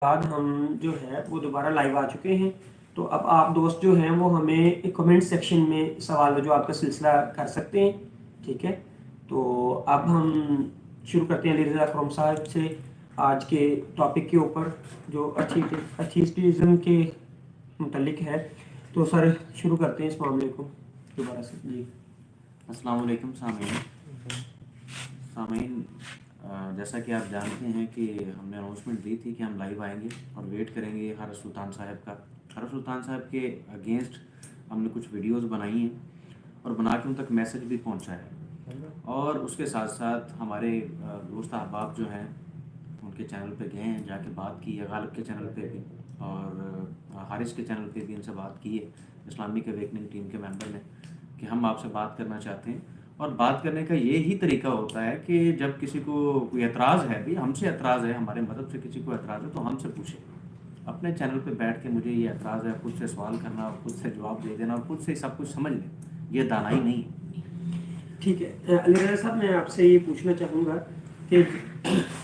بعد ہم جو ہے وہ دوبارہ لائیو آ چکے ہیں. تو اب آپ دوست جو ہیں وہ ہمیں کمنٹ سیکشن میں سوال جو آپ کا سلسلہ کر سکتے ہیں. ٹھیک ہے, تو اب ہم شروع کرتے ہیں علی رضا خرم صاحب سے آج کے ٹاپک کے اوپر جو ایتھیسٹزم کے متعلق ہے. تو سر شروع کرتے ہیں. السلام علیکم دوبارہ سے. جی السلام علیکم سامعین. جیسا کہ آپ جانتے ہیں کہ ہم نے اناؤنسمنٹ دی تھی کہ ہم لائیو آئیں گے اور ویٹ کریں گے حارث سلطان صاحب کا. حارث سلطان صاحب کے اگینسٹ ہم نے کچھ ویڈیوز بنائی ہیں اور بنا کے ان تک میسج بھی پہنچا ہے, اور اس کے ساتھ ساتھ ہمارے دوست احباب جو ہیں ان کے چینل پہ گئے ہیں, جا کے بات کی ہے. غالب کے چینل پہ بھی اور حارث کے چینل پہ بھی ان سے بات کی ہے, اسلامک اویکننگ ٹیم کے ممبر نے, کہ ہم آپ سے بات کرنا چاہتے ہیں. اور بات کرنے کا یہی طریقہ ہوتا ہے کہ جب کسی کو کوئی اعتراض ہے, بھی ہم سے اعتراض ہے, ہمارے مذہب سے کسی کو اعتراض ہے تو ہم سے پوچھیں. اپنے چینل پہ بیٹھ کے مجھے یہ اعتراض ہے, خود سے سوال کرنا اور خود سے جواب دے دینا اور خود سے سب کچھ سمجھ لیں, یہ دانائی نہیں ہے. ٹھیک ہے. علی رضا صاحب میں آپ سے یہ پوچھنا چاہوں گا کہ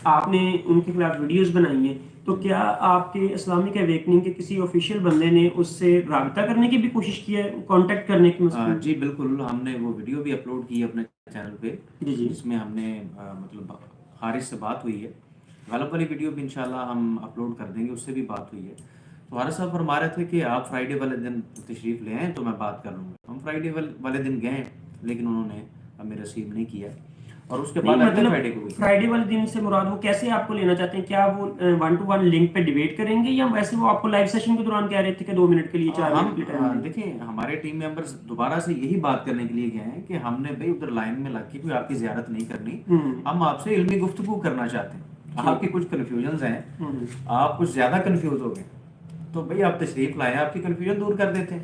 آپ نے ان کے خلاف ویڈیوز بنائی ہیں, تو کیا آپ کے اسلامک اویکننگ کے کسی آفیشیل بندے نے اس سے رابطہ کرنے کی بھی کوشش کی ہے, کانٹیکٹ کرنے کی مثلا؟ جی بالکل, ہم نے وہ ویڈیو بھی اپلوڈ کی ہے اپنے چینل پہ, جی جی جس میں ہم نے مطلب حارث سے بات ہوئی ہے. غالب والی ویڈیو بھی انشاءاللہ ہم اپلوڈ کر دیں گے, اس سے بھی بات ہوئی ہے. تو حارث صاحب فرما رہے تھے کہ آپ فرائیڈے والے دن تشریف لے آئیں تو میں بات کر لوں گا. ہم فرائیڈے والے دن گئے لیکن انہوں نے ہمیں ریسیو نہیں کیا, اور اس کے نہیں بعد اگلے مطلب فرائیڈے کو بھی. فرائیڈے والے دن سے مراد وہ کیسے آپ کو لینا چاہتے ہیں؟ کیا وہ 1-to-1 لنک پہ ڈیبیٹ کریں گے, یا ویسے وہ آپ کو لائیو سیشن کے دوران کہہ رہے تھے کہ 2 منٹ کے لیے 4 منٹ کے لیے ٹائم دیں؟ دیکھیں, ہمارے ٹیم ممبرز دوبارہ سے یہی بات کرنے کے لیے گئے ہیں کہ ہم نے بھائی ادھر لائن میں لگ کے کوئی آپ کی زیارت نہیں کرنی, ہم آپ سے علمی گفتگو کرنا چاہتے ہیں. آپ کی کچھ کنفیوژنز ہیں, آپ کچھ زیادہ کنفیوز ہو گئے, تو بھائی آپ تشریف لائیں, آپ کی کنفیوژن دور کر دیتے ہیں.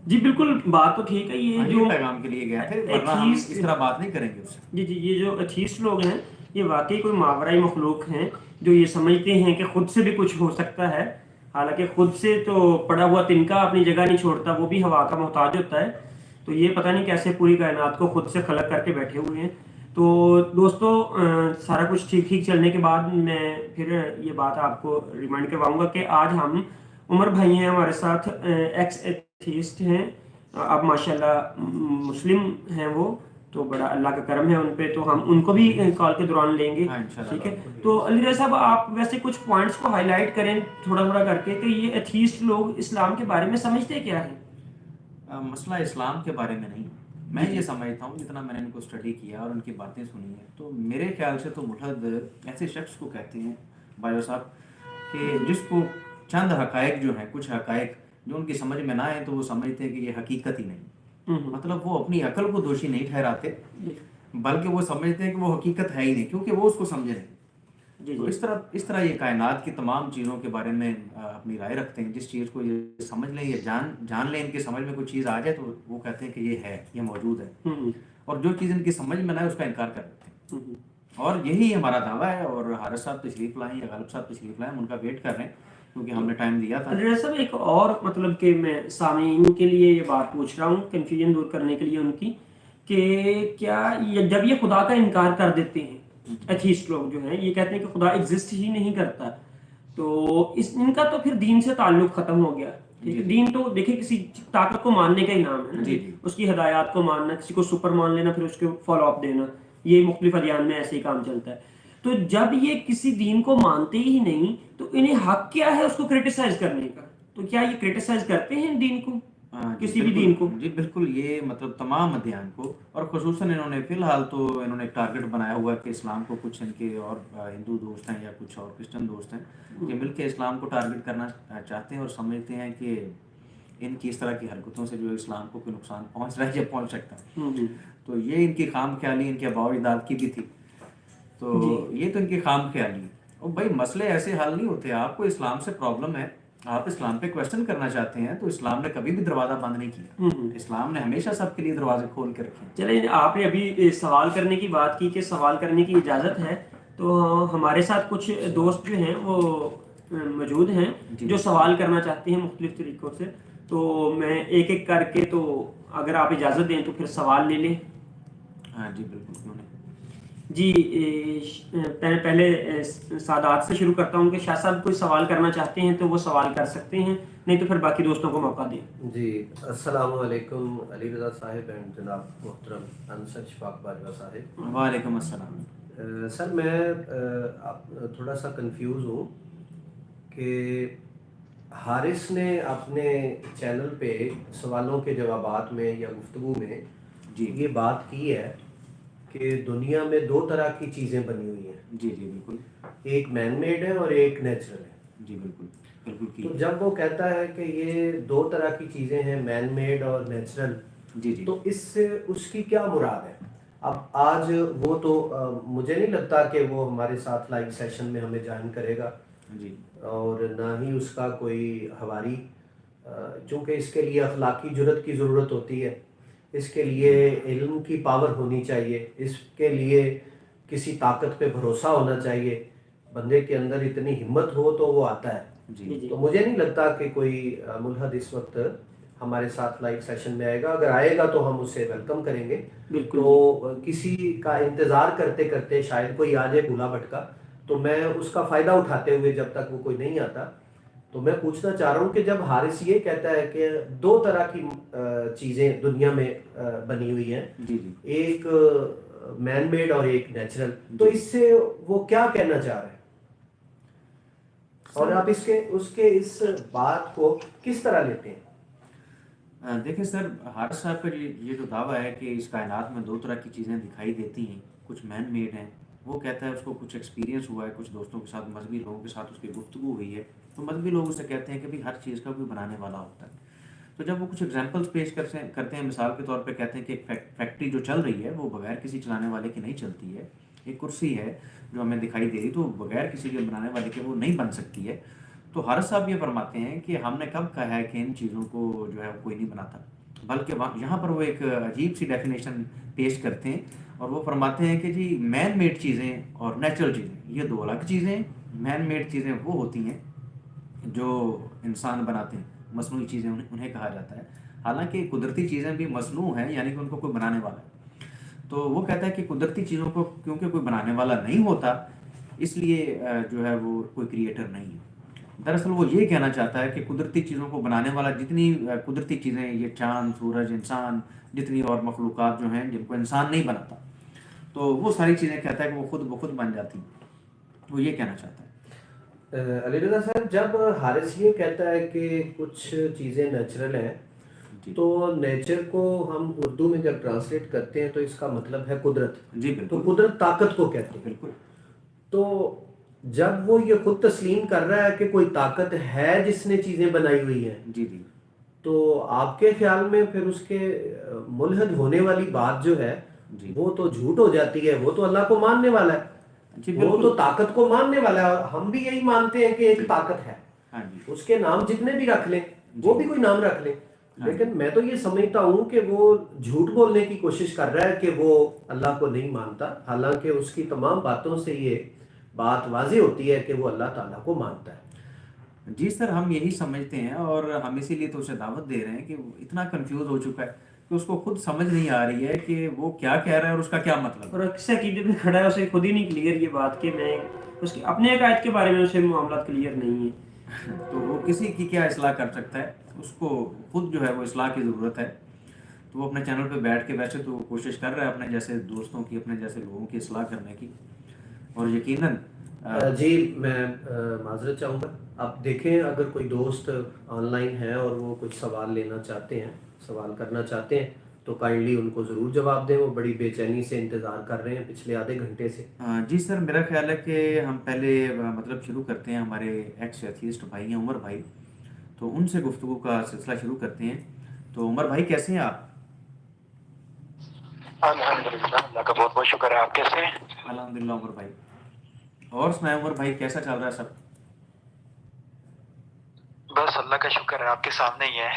جی بالکل, بات تو ٹھیک ہے. یہ جو پیغام کے لیے گئے تھے, ورنہ ہم اس طرح بات نہیں کریں گے اس سے. جی جی, یہ جو ایتھیسٹ لوگ ہیں یہ واقعی کوئی ماورائی مخلوق ہیں جو یہ سمجھتے ہیں کہ خود سے بھی کچھ ہو سکتا ہے. حالانکہ خود سے تو پڑا ہوا تنکا اپنی جگہ نہیں چھوڑتا, وہ بھی ہوا کا محتاج ہوتا ہے. تو یہ پتہ نہیں کیسے پوری کائنات کو خود سے خلق کر کے بیٹھے ہوئے ہیں. تو دوستو, سارا کچھ ٹھیک ٹھیک چلنے کے بعد میں پھر یہ بات آپ کو ریمائنڈ کرواؤں گا کہ آج ہم عمر بھائی ہیں ہمارے ساتھ, ایکس ایتھیسٹ ہیں, اب ماشاءاللہ مسلم ہیں وہ, تو بڑا اللہ کا کرم ہے ان پہ, تو ہم ان کو بھی کال کے دوران لیں گے. ٹھیک ہے. تو علی رضا صاحب آپ ویسے کچھ پوائنٹس کو ہائی لائٹ کریں تھوڑا تھوڑا کر کے کہ یہ ایتھیسٹ لوگ اسلام کے بارے میں سمجھتے کیا ہے؟ مسئلہ اسلام کے بارے میں نہیں, میں یہ سمجھتا ہوں جتنا میں نے ان کو اسٹڈی کیا اور ان کی باتیں سنی ہیں, تو میرے خیال سے تو ملحد ایسے شخص کو کہتے ہیں بھائیو صاحب کہ جس کو چند حقائق جو ہیں, کچھ حقائق جو ان کی سمجھ میں نہ آئے تو وہ سمجھتے ہیں کہ یہ حقیقت ہی نہیں. مطلب وہ اپنی عقل کو دوشی نہیں ٹھہراتے, بلکہ وہ سمجھتے ہیں کہ وہ حقیقت ہے ہی نہیں, کیونکہ وہ اس کو سمجھے نہیں. تو اس طرح یہ کائنات کی تمام چیزوں کے بارے میں اپنی رائے رکھتے ہیں. جس چیز کو یہ سمجھ لیں یا جان لیں, ان کی سمجھ میں کوئی چیز آ جائے تو وہ کہتے ہیں کہ یہ ہے, یہ موجود ہے, اور جو چیز ان کی سمجھ میں نہ آئے اس کا انکار کر دیتے ہیں. اور یہی ہمارا دعویٰ ہے. اور حارث صاحب تشریف لائیں یا غالب صاحب تشریف لائیں, ان کا ویٹ کر رہے ہیں کیونکہ ہم نے ٹائم دیا تھا. علی صاحب ایک اور مطلب کہ میں سامعین کے لیے یہ بات پوچھ رہا ہوں, کنفیوژن دور کرنے کے لیے ان کی, کہ کیا جب یہ خدا کا انکار کر دیتے ہیں ایتھیسٹ لوگ جو ہیں, یہ کہتے ہیں کہ خدا ایگزسٹ ہی نہیں کرتا, تو ان کا تو پھر دین سے تعلق ختم ہو گیا. دین تو دیکھیں کسی طاقت کو ماننے کا ہی نام ہے نا, اس کی ہدایات کو ماننا, کسی کو سپر مان لینا پھر اس کو فالو اپ دینا, یہ مختلف ادیان میں ایسے ہی کام چلتا ہے. تو جب یہ کسی دین کو مانتے ہی نہیں تو انہیں حق کیا ہے اس کو کرٹیسائز کرنے کا؟ تو کیا یہ کرٹیسائز کرتے ہیں دین کو, کسی بھی دین کو؟ جی بالکل, یہ مطلب تمام ادیان کو, اور خصوصاً انہوں نے فی الحال تو انہوں نے ٹارگٹ بنایا ہوا ہے کہ اسلام کو کچھ ان کے اور ہندو دوست ہیں یا کچھ اور کرسچن دوست ہیں کہ مل کے اسلام کو ٹارگٹ کرنا چاہتے ہیں, اور سمجھتے ہیں کہ ان کی اس طرح کی حرکتوں سے جو اسلام کو کوئی نقصان پہنچ رہا ہے یا پہنچ سکتا ہے. تو یہ ان کی خام خیالی ان کے آباء و اجداد کی بھی تھی, تو یہ تو ان کی خام خیالی ہے. اور بھائی مسئلے ایسے حل نہیں ہوتے. آپ کو اسلام سے پرابلم ہے, آپ اسلام پہ کویسچن کرنا چاہتے ہیں, تو اسلام نے کبھی بھی دروازہ بند نہیں کیا. اسلام نے ہمیشہ سب کے لیے دروازے کھول کے رکھے. چلیں, آپ نے ابھی سوال کرنے کی بات کی کہ سوال کرنے کی اجازت ہے, تو ہمارے ساتھ کچھ دوست جو ہیں وہ موجود ہیں جو سوال کرنا چاہتے ہیں مختلف طریقوں سے, تو میں ایک ایک کر کے, تو اگر آپ اجازت دیں تو پھر سوال لے لیں. ہاں جی بالکل. جی پہلے سادات سے شروع کرتا ہوں کہ شاہ صاحب کوئی سوال کرنا چاہتے ہیں تو وہ سوال کر سکتے ہیں، نہیں تو پھر باقی دوستوں کو موقع دیں۔ جی السلام علیکم علی رضا صاحب اینڈ جناب محترم انصر شفاق باجوہ صاحب۔ وعلیکم السلام۔ سر میں تھوڑا سا کنفیوز ہوں کہ حارث نے اپنے چینل پہ سوالوں کے جوابات میں یا گفتگو میں جی یہ بات کی ہے کہ دنیا میں دو طرح کی چیزیں بنی ہوئی ہیں، جی جی بالکل، ایک مین میڈ ہے اور ایک نیچرل ہے۔ جی بالکل بالکل کی تو جب وہ کہتا ہے کہ یہ دو طرح کی چیزیں ہیں، مین میڈ اور نیچرل، جی جی تو اس سے اس کی کیا مراد ہے؟ اب آج وہ تو مجھے نہیں لگتا کہ وہ ہمارے ساتھ لائیو سیشن میں ہمیں جوائن کرے گا، جی اور نہ ہی اس کا کوئی حواری، چونکہ اس کے لیے اخلاقی جرت کی ضرورت ہوتی ہے، اس کے لیے علم کی پاور ہونی چاہیے، اس کے لیے کسی طاقت پہ بھروسہ ہونا چاہیے، بندے کے اندر اتنی ہمت ہو تو وہ آتا ہے۔ جی تو مجھے نہیں لگتا کہ کوئی ملحد اس وقت ہمارے ساتھ لائیو سیشن میں آئے گا، اگر آئے گا تو ہم اسے ویلکم کریں گے۔ بالکل تو کسی کا انتظار کرتے کرتے شاید کوئی آ جائے بھولا بھٹکا، تو میں اس کا فائدہ اٹھاتے ہوئے جب تک وہ کوئی نہیں آتا، تو میں پوچھنا چاہ رہا ہوں کہ جب حارث یہ کہتا ہے کہ دو طرح کی چیزیں دنیا میں بنی ہوئی ہیں، جی جی ایک مین میڈ اور ایک نیچرل، تو اس سے وہ کیا کہنا چاہ رہے ہیں، اور آپ اس بات کو کس طرح لیتے ہیں؟ دیکھیں سر، حارث صاحب کا یہ جو دعویٰ ہے کہ اس کائنات میں دو طرح کی چیزیں دکھائی دیتی ہیں، کچھ مین میڈ ہیں، وہ کہتا ہے اس کو کچھ ایکسپیرینس ہوا ہے، کچھ دوستوں کے ساتھ، مذہبی لوگوں کے ساتھ اس کی گفتگو ہوئی ہے، تو مذہبی لوگ اسے کہتے ہیں کہ بھائی ہر چیز کا کوئی بنانے والا ہوتا ہے۔ تو جب وہ کچھ ایگزامپلس پیش کرتے ہیں، مثال کے طور پہ کہتے ہیں کہ ایک فیکٹری جو چل رہی ہے وہ بغیر کسی چلانے والے کی نہیں چلتی ہے، ایک کرسی ہے جو ہمیں دکھائی دے رہی تو بغیر کسی کے بنانے والے کے وہ نہیں بن سکتی ہے۔ تو حارث صاحب یہ فرماتے ہیں کہ ہم نے کب کہا ہے کہ ان چیزوں کو جو ہے کوئی نہیں بناتا، بلکہ یہاں پر وہ ایک عجیب سی ڈیفینیشن پیش کرتے ہیں، اور وہ فرماتے ہیں کہ جی مین میڈ چیزیں اور نیچرل چیزیں یہ دو الگ چیزیں ہیں۔ مین میڈ چیزیں وہ ہوتی ہیں جو انسان بناتے ہیں، مصنوعی چیزیں انہیں کہا جاتا ہے، حالانکہ قدرتی چیزیں بھی مصنوع ہیں، یعنی کہ ان کو کوئی بنانے والا ہے۔ تو وہ کہتا ہے کہ قدرتی چیزوں کو کیونکہ کوئی بنانے والا نہیں ہوتا، اس لیے جو ہے وہ کوئی کریٹر نہیں ہے۔ دراصل وہ یہ کہنا چاہتا ہے کہ قدرتی چیزوں کو بنانے والا، جتنی قدرتی چیزیں، یہ چاند، سورج، انسان، جتنی اور مخلوقات جو ہیں جن کو انسان نہیں بناتا، تو وہ ساری چیزیں کہتا ہے کہ وہ خود بخود بن جاتی ہیں، وہ یہ کہنا چاہتا ہے۔ علی رضا صاحب، جب حارث یہ کہتا ہے کہ کچھ چیزیں نیچرل ہیں، جی تو نیچر کو ہم اردو میں جب ٹرانسلیٹ کرتے ہیں تو اس کا مطلب ہے قدرت، جی تو بالکل قدرت طاقت کو کہتے ہیں۔ بالکل تو جب وہ یہ خود تسلیم کر رہا ہے کہ کوئی طاقت ہے جس نے چیزیں بنائی ہوئی ہیں، جی جی تو آپ کے خیال میں پھر اس کے ملحد ہونے والی بات جو ہے جی وہ تو جھوٹ ہو جاتی ہے، وہ تو اللہ کو ماننے والا ہے، جی وہ بالکل، تو طاقت کو ماننے والا ہے، اور ہم بھی یہی مانتے ہیں کہ ایک طاقت ہے، ہاں جی اس کے نام جتنے بھی رکھ لیں، وہ بھی کوئی نام رکھ لیں، ہاں لیکن میں تو یہ سمجھتا ہوں کہ وہ جھوٹ بولنے کی کوشش کر رہا ہے کہ وہ اللہ کو نہیں مانتا، حالانکہ اس کی تمام باتوں سے یہ بات واضح ہوتی ہے کہ وہ اللہ تعالیٰ کو مانتا ہے۔ جی سر، ہم یہی سمجھتے ہیں، اور ہم اسی لیے تو اسے دعوت دے رہے ہیں کہ وہ اتنا کنفیوز ہو چکا ہے کہ اس کو خود سمجھ نہیں آ رہی ہے کہ وہ کیا کہہ رہا ہے اور اس کا کیا مطلب اور ہے۔ کس عقیدے میں کھڑا ہے اسے خود ہی نہیں کلیئر یہ بات کہ میں اس کی اپنے عقائد کے بارے میں اسے معاملات کلیئر نہیں ہیں۔ تو وہ کسی کی کیا اصلاح کر سکتا ہے، اس کو خود جو ہے وہ اصلاح کی ضرورت ہے۔ تو وہ اپنے چینل پہ بیٹھ کے ویسے تو کوشش کر رہا ہے اپنے جیسے دوستوں کی، اپنے جیسے لوگوں کی اصلاح کرنے کی، اور یقیناً جی میں معذرت چاہوں گا، آپ دیکھیں اگر کوئی دوست آن لائن ہے اور وہ کچھ سوال لینا چاہتے ہیں، سوال کرنا چاہتے ہیں، تو کائنڈلی ان کو ضرور جواب دیں، وہ بڑی بے چینی سے انتظار کر رہے ہیں پچھلے آدھے گھنٹے سے۔ جی سر، میرا خیال ہے کہ ہم پہلے مطلب شروع کرتے ہیں، ہمارے ایکس ایتھیسٹ بھائی ہیں عمر بھائی، تو ان سے گفتگو کا سلسلہ شروع کرتے ہیں۔ تو عمر بھائی کیسے ہیں آپ؟ الحمدللہ، اللہ کا بہت بہت شکر ہے۔ آپ کیسے ہیں؟ الحمدللہ عمر بھائی، اور سنائیں عمر بھائی کیسا چل رہا ہے سب؟ بس اللہ کا شکر ہے، آپ کے سامنے ہی ہے،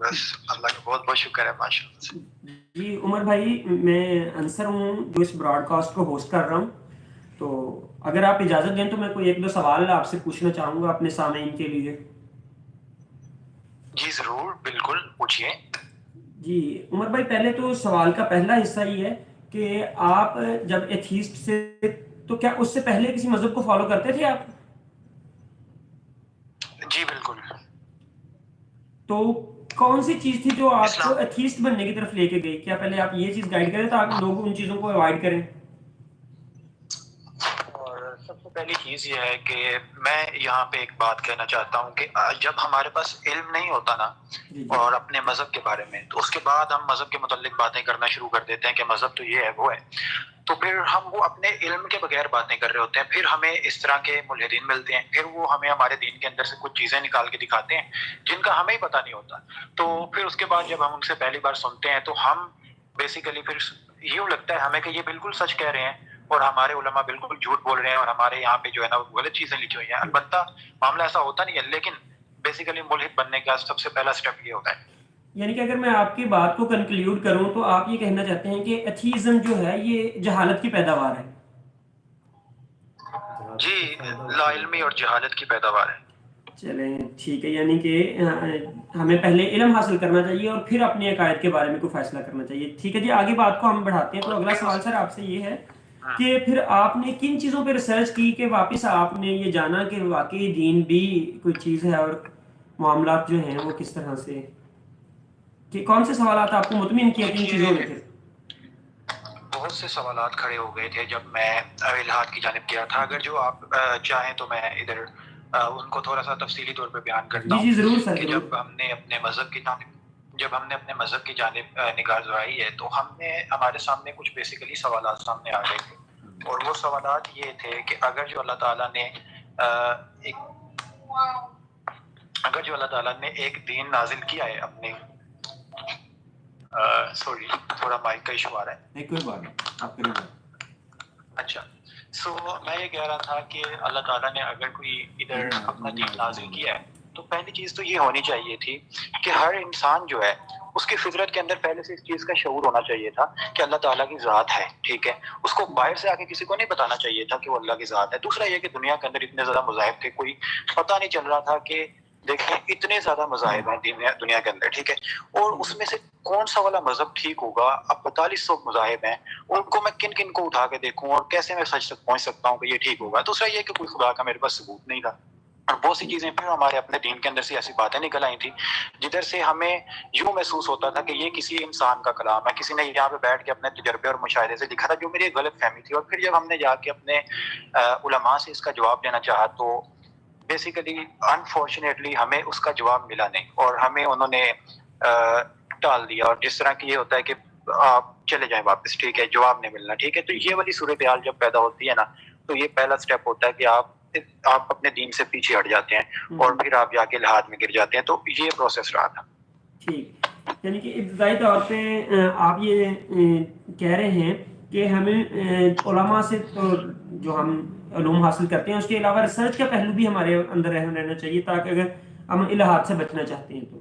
بس اللہ کا بہت بہت شکر ہے، ماشاء اللہ سے۔ جی عمر بھائی، میں انصر ہوں جو اس براڈ کاسٹ کو ہوسٹ کر رہا ہوں، تو اگر آپ اجازت دیں تو میں کوئی ایک دو سوال آپ سے پوچھنا چاہوں گا اپنے سامعین کے لیے۔ جی ضرور، بالکل پوچھیے۔ جی عمر بھائی، پہلے تو سوال کا پہلا حصہ یہ ہے کہ آپ جب ایتھیسٹ سے تو کیا اس سے پہلے کسی مذہب کو فالو کرتے تھے آپ؟ جی بالکل. تو کون سی چیز تھی جو آپ کو اسلام ایتھیسٹ بننے کی طرف لے کے گئی؟ کیا پہلے آپ یہ چیز گائیڈ کریں تاکہ لوگ ان چیزوں کو اوائڈ کریں؟ اور سب سے پہلی چیز یہ ہے کہ میں یہاں پہ ایک بات کہنا چاہتا ہوں کہ جب ہمارے پاس علم نہیں ہوتا نا اور اپنے مذہب کے بارے میں، تو اس کے بعد ہم مذہب کے متعلق باتیں کرنا شروع کر دیتے ہیں کہ مذہب تو یہ ہے وہ ہے، تو پھر ہم وہ اپنے علم کے بغیر باتیں کر رہے ہوتے ہیں. پھر ہمیں اس طرح کے ملحدین ملتے ہیں، پھر وہ ہمیں ہمارے دین کے اندر سے کچھ چیزیں نکال کے دکھاتے ہیں جن کا ہمیں ہی پتہ نہیں ہوتا. تو پھر اس کے بعد جب ہم ان سے پہلی بار سنتے ہیں تو ہم بیسیکلی پھر یوں لگتا ہے ہمیں کہ یہ بالکل سچ کہہ رہے ہیں اور ہمارے علماء بالکل جھوٹ بول رہے ہیں اور ہمارے یہاں پہ جو ہے نا وہ غلط چیزیں لکھی ہوئی ہیں. البتہ معاملہ ایسا ہوتا نہیں ہے، لیکن بیسیکلی ملحد بننے کا سب سے پہلا سٹیپ یہ ہوتا ہے. یعنی کہ اگر میں آپ کی بات کو کنکلیوڈ کروں تو آپ یہ کہنا چاہتے ہیں کہ ایتھیزم جو ہے یہ جہالت کی پیداوار ہے. جی، لا علمی اور جہالت کی پیداوار ہے. چلیں ٹھیک ہے، یعنی کہ ہمیں پہلے علم حاصل کرنا چاہیے اور پھر اپنے عقائد کے بارے میں کوئی فیصلہ کرنا چاہیے. ٹھیک ہے جی، آگے بات کو ہم بڑھاتے ہیں. تو اگلا سوال سر آپ سے یہ ہے کہ پھر آپ نے کن چیزوں پہ ریسرچ کی کہ واپس آپ نے یہ جانا کہ واقعی دین بھی کوئی چیز ہے اور معاملات جو ہیں وہ کس طرح سے، کہ کون سے سوالات آپ کو مطمئن کیا کہ ان چیزوں نے؟ پھر بہت سے سوالات کھڑے ہو گئے تھے جب میں الہاد کی جانب گیا تھا. اگر جو آپ چاہیں تو میں ادھر ان کو تھوڑا سا تفصیلی طور پہ بیان کرتا جی ہوں. ضرور سر، کہ ضرور. جب ہم نے اپنے مذہب کی جانب نگاہ دہرائی ہے تو ہمارے سامنے کچھ بیسیکلی سوالات سامنے آ گئے تھے، اور وہ سوالات یہ تھے کہ اگر جو اللہ تعالیٰ نے ایک دین نازل کیا ہے اپنے سوری تھوڑا مائک کا ایشو آ رہا ہے. نہیں کوئی بات نہیں، آپ کریں بات. اچھا، میں یہ کہہ رہا تھا کہ اللہ تعالیٰ نے اگر کوئی ادھر اپنا دین نازل کیا ہے تو پہلی چیز تو یہ ہونی چاہیے تھی کہ ہر انسان جو ہے اس کی فطرت کے اندر پہلے سے اس چیز کا شعور ہونا چاہیے تھا کہ اللہ تعالیٰ کی ذات ہے. ٹھیک ہے، اس کو باہر سے آ کے کسی کو نہیں بتانا چاہیے تھا کہ وہ اللہ کی ذات ہے. دوسرا یہ کہ دنیا کے اندر اتنے زیادہ مذاہب تھے، کوئی پتہ نہیں چل رہا تھا کہ دیکھیں اتنے زیادہ مذاہب ہیں دنیا کے اندر. ٹھیک ہے، اور اس میں سے کون سا والا مذہب ٹھیک ہوگا؟ اب 4200 مذاہب ہیں، ان کو میں کن کن کو اٹھا کے دیکھوں اور کیسے میں سچ تک پہنچ سکتا ہوں کہ یہ ٹھیک ہوگا؟ دوسرا یہ کہ کوئی خدا کا میرے پاس ثبوت نہیں تھا. اور بہت سی چیزیں پھر ہمارے اپنے دین کے اندر سے ایسی باتیں نکل آئی تھی جدھر سے ہمیں یوں محسوس ہوتا تھا کہ یہ کسی انسان کا کلام ہے، کسی نے یہاں پہ بیٹھ کے اپنے تجربے اور مشاہدے سے لکھا تھا، جو میری ایک غلط فہمی تھی. اور پھر جب ہم نے جا کے اپنے علماء سے اس کا جواب لینا چاہا تو بیسیکلی انفارچونیٹلی ہمیں اس کا جواب ملا نہیں، اور ہمیں انہوں نے ٹال دیا. اور جس طرح کی یہ ہوتا ہے کہ آپ چلے جائیں واپس، ٹھیک ہے، جواب نہیں ملنا. ٹھیک ہے، تو یہ والی صورتحال جب پیدا ہوتی ہے نا تو یہ پہلا سٹیپ ہوتا ہے کہ آپ اپنے دین سے پیچھے ہٹ جاتے ہیں اور پھر آپ جا کے الحاد میں گر جاتے ہیں. تو یہ پروسیس رہا تھا. ٹھیک، یعنی کہ ابتدائی طور پہ آپ یہ کہہ رہے ہیں کہ ہمیں علماء سے تو جو ہم علوم حاصل کرتے ہیں اس کے علاوہ ریسرچ کا پہلو بھی ہمارے اندر رہنا چاہیے تاکہ اگر ہم الحاد سے بچنا چاہتے ہیں تو.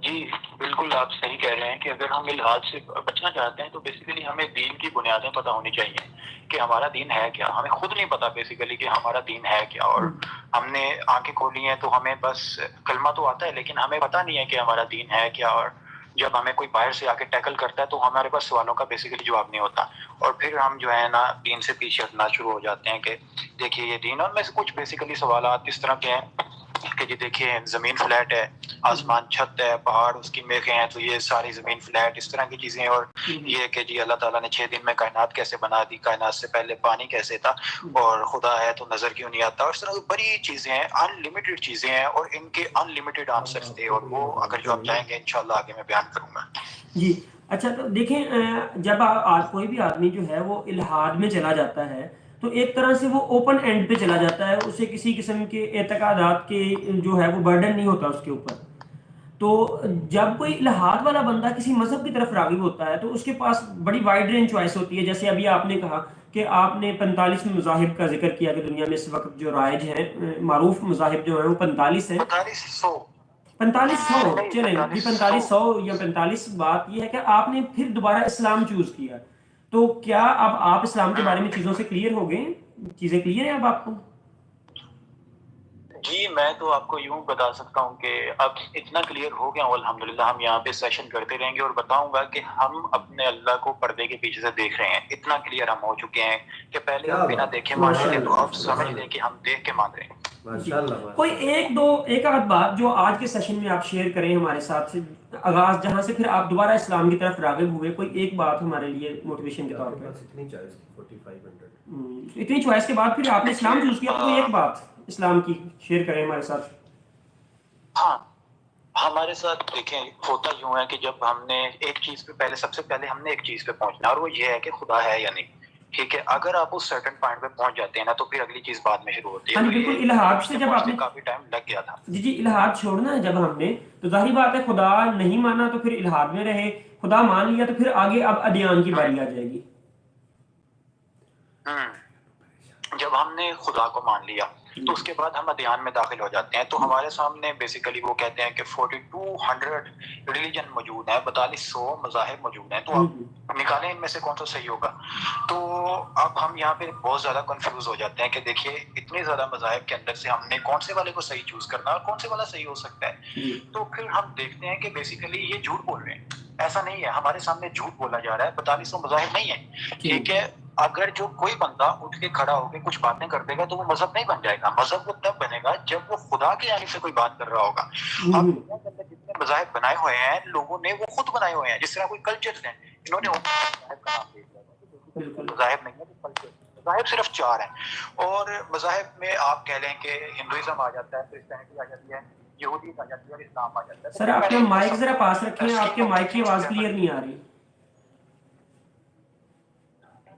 جی بالکل آپ صحیح کہہ رہے ہیں کہ اگر ہم الحاد سے بچنا چاہتے ہیں تو بیسیکلی ہمیں دین کی بنیادیں پتہ ہونی چاہیے کہ ہمارا دین ہے کیا. ہمیں خود نہیں پتا بیسیکلی کہ ہمارا دین ہے کیا، اور ہم نے آنکھیں کھولی ہیں تو ہمیں بس کلمہ تو آتا ہے لیکن ہمیں پتہ نہیں ہے کہ ہمارا دین ہے کیا. اور جب ہمیں کوئی باہر سے آ کے ٹیکل کرتا ہے تو ہمارے پاس سوالوں کا بیسیکلی جواب نہیں ہوتا، اور پھر ہم جو ہے نا دین سے پیچھے ہٹنا شروع ہو جاتے ہیں کہ دیکھیے یہ دین. اور میں سے کچھ بیسیکلی سوالات اس طرح کے ہیں کہ جی دیکھیے زمین فلیٹ ہے، آسمان چھت ہے، پہاڑ اس کی میخیں ہیں، تو یہ ساری زمین فلیٹ، اس طرح کی چیزیں. اور یہ کہ جی اللہ تعالیٰ نے 6 دن میں کائنات کیسے بنا دی، کائنات سے پہلے پانی کیسے تھا، اور خدا ہے تو نظر کیوں نہیں آتا. اور اس طرح کی بڑی چیزیں ہیں، ان لمیٹڈ چیزیں ہیں، اور ان کے ان لمیٹڈ آنسرس تھے، اور وہ اگر جو آپ چاہیں گے انشاءاللہ آگے میں بیان کروں گا. جی اچھا، تو دیکھیں جب کوئی بھی آدمی جو ہے وہ الحاد میں چلا جاتا ہے تو ایک طرح سے وہ اوپن اینڈ پہ چلا جاتا ہے، اسے کسی قسم کے اعتقادات کے جو ہے وہ برڈن نہیں ہوتا اس کے اوپر. تو جب کوئی الحاد والا بندہ کسی مذہب کی طرف راغب ہوتا ہے تو اس کے پاس بڑی وائڈ رینج چوائس ہوتی ہے. جیسے ابھی آپ نے کہا کہ آپ نے 45 مذاہب کا ذکر کیا کہ دنیا میں اس وقت جو رائج ہیں، معروف مذاہب جو ہیں وہ 45 ہیں. 4500 چلیں جی 4500 یا 45. بات یہ ہے کہ آپ نے پھر دوبارہ اسلام چوز کیا، تو کیا اب آپ اسلام کے بارے میں چیزوں سے کلیئر ہو گئے؟ چیزیں کلیئر ہیں اب آپ کو؟ جی میں تو آپ کو یوں بتا سکتا ہوں کہ اب اتنا کلیئر ہو گیا ہوں الحمدللہ. ہم یہاں پہ سیشن کرتے رہیں گے اور بتاؤں گا کہ ہم اپنے اللہ کو پردے کے پیچھے سے دیکھ رہے ہیں. اتنا کلیئر ہم ہو چکے ہیں کہ پہلے کیا ہم بنا بات، دیکھے ماشاء مانتے تھے, تو اللہ، اب سمجھ لیں کہ ہم دیکھ کے مان رہے ہیں. جی. ماشاء اللہ کوئی ایک آدھ بات جو آج کے سیشن میں آپ شیئر کریں ہمارے ساتھ سے آغاز, جہاں سے پھر آپ دوبارہ اسلام کی طرف راغب ہوئے, کوئی ایک بات ہمارے لیے موٹیویشن کے طور آپ کے پر. پاس اتنی چوائس تھی 4500. اتنی چوائس کے بعد پھر آپ نے اسلام چوز کیا, تو کوئی ایک بات اسلام کی شیئر کریں ہمارے ساتھ. ہاں ہمارے ساتھ دیکھیں ہوتا یوں ہے کہ جب ہم نے ایک چیز پہ پہلے سب سے پہلے ہم نے ایک چیز پہ پہنچنا, اور وہ یہ ہے کہ خدا ہے یا نہیں. ٹھیک ہے, اگر آپ اس سرٹن پوائنٹ پہ پہنچ جاتے ہیں نا تو پھر اگلی چیز بعد میں شروع ہوتی ہے. ہاں جی تو بالکل. یہ الہاد سے پہنچتے جب آپ نے, کافی ٹائم لگ گیا تھا. جی الہاد چھوڑنا ہے جب ہم نے, تو ظاہری بات ہے خدا نہیں مانا تو پھر الہاد میں رہے, خدا مان لیا تو پھر آگے اب ادیان کی باری آ جائے گی. جب ہم نے خدا کو مان لیا تو اس کے بعد ہم ادیان میں داخل ہو جاتے ہیں. تو ہمارے سامنے بیسیکلی وہ کہتے ہیں کہ 4200 ریلیجن موجود ہیں, 4200 مذاہب موجود ہیں. تو آپ نکالیں ان میں سے کون سا صحیح ہوگا. تو اب ہم یہاں پہ بہت زیادہ کنفیوز ہو جاتے ہیں کہ دیکھیے اتنے زیادہ مذاہب کے اندر سے ہم نے کون سے والے کو صحیح چوز کرنا ہے اور کون سے والا صحیح ہو سکتا ہے. تو پھر ہم دیکھتے ہیں کہ بیسیکلی یہ جھوٹ بول رہے ہیں. ایسا نہیں ہے, ہمارے سامنے جھوٹ بولا جا رہا ہے. 4200 مذاہب نہیں ہے. ٹھیک ہے, اگر جو کوئی بندہ اٹھ کے کھڑا ہو کے کچھ باتیں کر دے گا تو وہ مذہب نہیں بن جائے گا. مذہب وہ تب بنے گا جب وہ خدا کی جانب سے کوئی بات کر رہا ہوگا. اب دنیا کے اندر جتنے مذاہب بنائے ہوئے ہیں لوگوں نے, وہ خود بنائے ہوئے ہیں. جس طرح کوئی کلچر ہیں, انہوں نے مذاہب کا نام دے دیا. مذاہب نہیں ہے, کلچر. مذاہب صرف 4 ہیں, اور مذاہب میں آپ کہہ لیں کہ ہندوازم آ جاتا ہے, کرسچینٹی آ جاتی ہے, یہودیت آ جاتی ہے, اور اسلام آ جاتا ہے. سر اپنا مائک ذرا پاس رکھیں, آپ کے مائک کی آواز کلیئر نہیں آ رہی.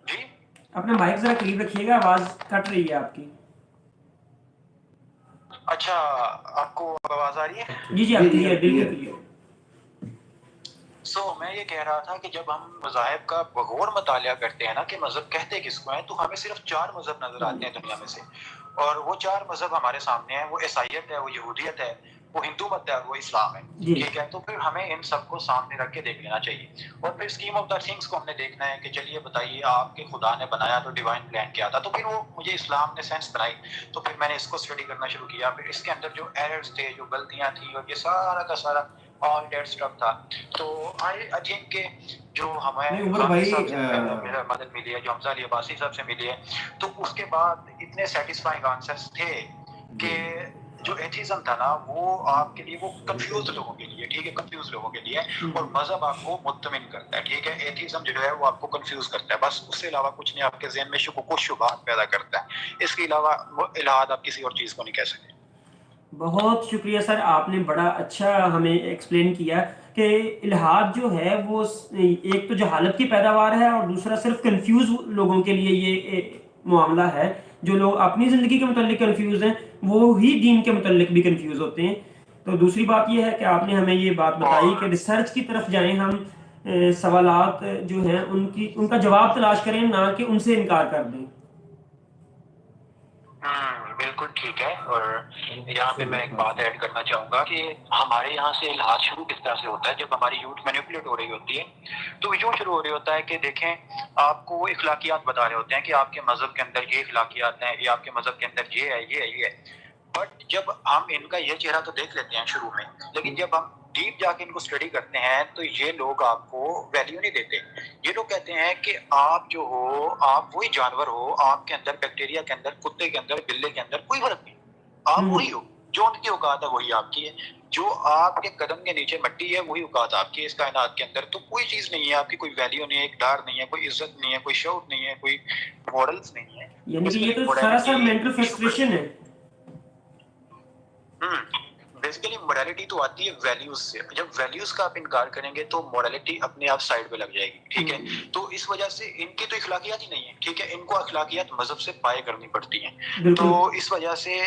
جی اپنا مائک ذرا قریب رکھیے گا, آواز کٹ رہی ہے آپ کی. اچھا, آپ کو آواز آ رہی ہے؟ جی جی آپ کلیئر, بالکل کلیئر. میں یہ کہہ رہا تھا کہ جب ہم مذاہب کا بغور مطالعہ کرتے ہیں نا کہ مذہب کہتے کس کو ہیں, تو ہمیں صرف 4 مذہب نظر آتے ہیں دنیا میں سے. اور وہ 4 مذہب ہمارے سامنے ہیں. وہ عیسائیت ہے, وہ یہودیت ہے, وہ ہندو مت ہے, اور وہ اسلام ہے. ٹھیک ہے, تو پھر ہمیں ان سب کو سامنے رکھ کے دیکھ لینا چاہیے. اور پھر اسکیم آف دا تھنگس کو ہم نے دیکھنا ہے کہ چلیے بتائیے آپ کے خدا نے بنایا تو ڈیوائن پلان کیا تھا. تو پھر وہ مجھے اسلام نے سینس بنائی, تو پھر میں نے اس کو اسٹڈی کرنا شروع کیا. پھر اس کے اندر جو ایررز تھے, جو غلطیاں تھیں, اور یہ سارا کا سارا آل دیٹ اسٹف تھا. تو آئی تھنک کہ جو ہمیں عمر خان بھائی صاحب سے میرا مدد ملی ہے, جو حمزہ علی عباسی صاحب سے ملی ہے, تو اس کے بعد اتنے سیٹسفائنگ آنسرز تھے کہ جو ایتھیزم تھا نا وہ آپ کے لیے, وہ کنفیوز لوگوں کے لیے, ٹھیک ہے, کنفیوز لوگوں کے لیے. اور مذہب آپ کو مطمئن کرتا ہے. ٹھیک ہے, ایتھیزم جو ہے وہ آپ کو کنفیوز کرتا ہے, بس اس سے علاوہ کچھ نہیں. آپ کے ذہن میں شکوک و شبہات پیدا کرتا ہے. اس کے علاوہ الہاد آپ کسی اور چیز کو نہیں کہہ سکتے. بہت شکریہ سر, آپ نے بڑا اچھا ہمیں ایکسپلین کیا کہ الہاد جو ہے وہ ایک تو جہالت کی پیداوار ہے, اور دوسرا صرف کنفیوز لوگوں کے لیے یہ معاملہ ہے. جو لوگ اپنی زندگی کے متعلق کنفیوز ہیں وہ ہی دین کے متعلق بھی کنفیوز ہوتے ہیں. تو دوسری بات یہ ہے کہ آپ نے ہمیں یہ بات بتائی کہ ریسرچ کی طرف جائیں, ہم سوالات جو ہیں ان کا جواب تلاش کریں, نہ کہ ان سے انکار کر دیں. بالکل ٹھیک ہے. اور یہاں پہ میں ایک بات ایڈ کرنا چاہوں گا کہ ہمارے یہاں سے الہاد شروع کس طرح سے ہوتا ہے. جب ہماری یوتھ مینیپولیٹ ہو رہی ہوتی ہے تو یوں شروع ہو رہی ہوتا ہے کہ دیکھیں آپ کو وہ اخلاقیات بتا رہے ہوتے ہیں کہ آپ کے مذہب کے اندر یہ اخلاقیات ہیں, یا آپ کے مذہب کے اندر یہ ہے, یہ ہے, یہ ہے. بٹ جب ہم ان کا یہ چہرہ تو دیکھ لیتے ہیں شروع میں, لیکن جب ہم ڈیپ جا کے ان کو اسٹڈی کرتے ہیں تو یہ لوگ آپ کو ویلیو نہیں دیتے. یہ لوگ کہتے ہیں کہ آپ جو ہو, آپ وہی جانور ہو, آپ کے اندر بیکٹیریا کے اندر, کتے کے اندر, بلے کے اندر کوئی فرق نہیں. آپ وہی ہو, جو ان کی اوقات ہے وہی آپ کی ہے. جو آپ کے قدم کے نیچے مٹی ہے وہی اوقات آپ کی ہے اس کائنات کے اندر. تو کوئی چیز نہیں ہے آپ کی, کوئی ویلیو نہیں ہے, ایک ڈار نہیں ہے, کوئی عزت نہیں ہے, کوئی شعور نہیں ہے, کوئی مورلز نہیں ہے. یعنی کہ یہ تو سراسر مینٹل فرسٹریشن ہے. بیسیکلی موریلٹی تو آتی ہے ویلیوز سے. جب ویلیوز کا آپ انکار کریں گے تو موریلٹی اپنے آپ سائڈ پہ لگ جائے گی. ٹھیک ہے, تو اس وجہ سے ان کی تو اخلاقیات ہی نہیں ہے. ٹھیک ہے, ان کو اخلاقیات مذہب سے پائے کرنی پڑتی ہیں. تو اس وجہ سے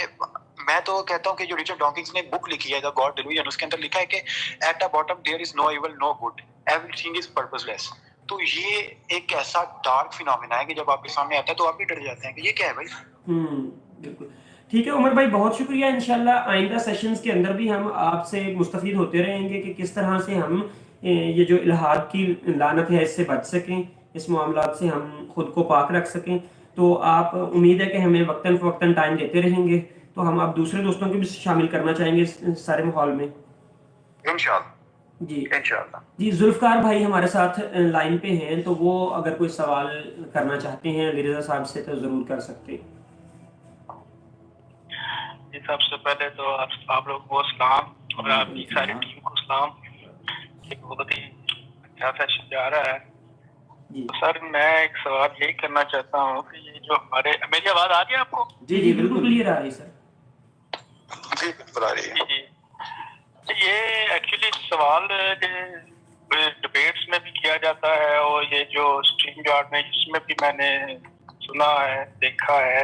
میں تو کہتا ہوں کہ جو رچرڈ ڈاکنز نے بک لکھی ہے, دا گاڈ ڈیلوژن, اس کے اندر لکھا ہے کہ at the bottom there is no evil no good, everything is purposeless. تو یہ ایک ایسا ڈارک فینومینا ہے کہ جب آپ کے سامنے آتا ہے تو آپ بھی ڈر جاتے ہیں کہ یہ کیا ہے بھائی. بالکل ٹھیک ہے عمر بھائی, بہت شکریہ. انشاءاللہ آئندہ سیشنز کے اندر بھی ہم آپ سے مستفید ہوتے رہیں گے کہ کس طرح سے ہم یہ جو الہاد کی لعنت ہے اس سے بچ سکیں, اس معاملات سے ہم خود کو پاک رکھ سکیں. تو آپ امید ہے کہ ہمیں وقتاً فوقتاً ٹائم دیتے رہیں گے. تو تو ہم آپ دوسرے دوستوں کو بھی شامل کرنا چاہیں گے اس سارے ماحول میں. انشاءاللہ جی انشاءاللہ. جی ذوالفقار بھائی ہمارے ساتھ لائن پہ ہیں, تو وہ اگر کوئی سوال کرنا چاہتے ہیں علی رضا صاحب سے تو ضرور کر سکتے ہیں. جی سب سے پہلے تو آپ لوگ کو سلام اور آپ کی ساری ٹیم کو سلام. یہ بہت ہی اچھا سیشن جا رہا ہے. جی تو سر میں ایک سوال یہی کرنا چاہتا ہوں کہ یہ جو ہمارے, میری آواز آ رہی ہے آپ کو؟ جی جی بالکل کلیئر آ رہی سر. جی بالکل آ رہی ہے. جی یہ ایکچولی سوال ڈبیٹس میں بھی کیا جاتا ہے اور یہ جو اسٹریم یارڈ میں اس میں بھی میں نے سنا ہے, دیکھا ہے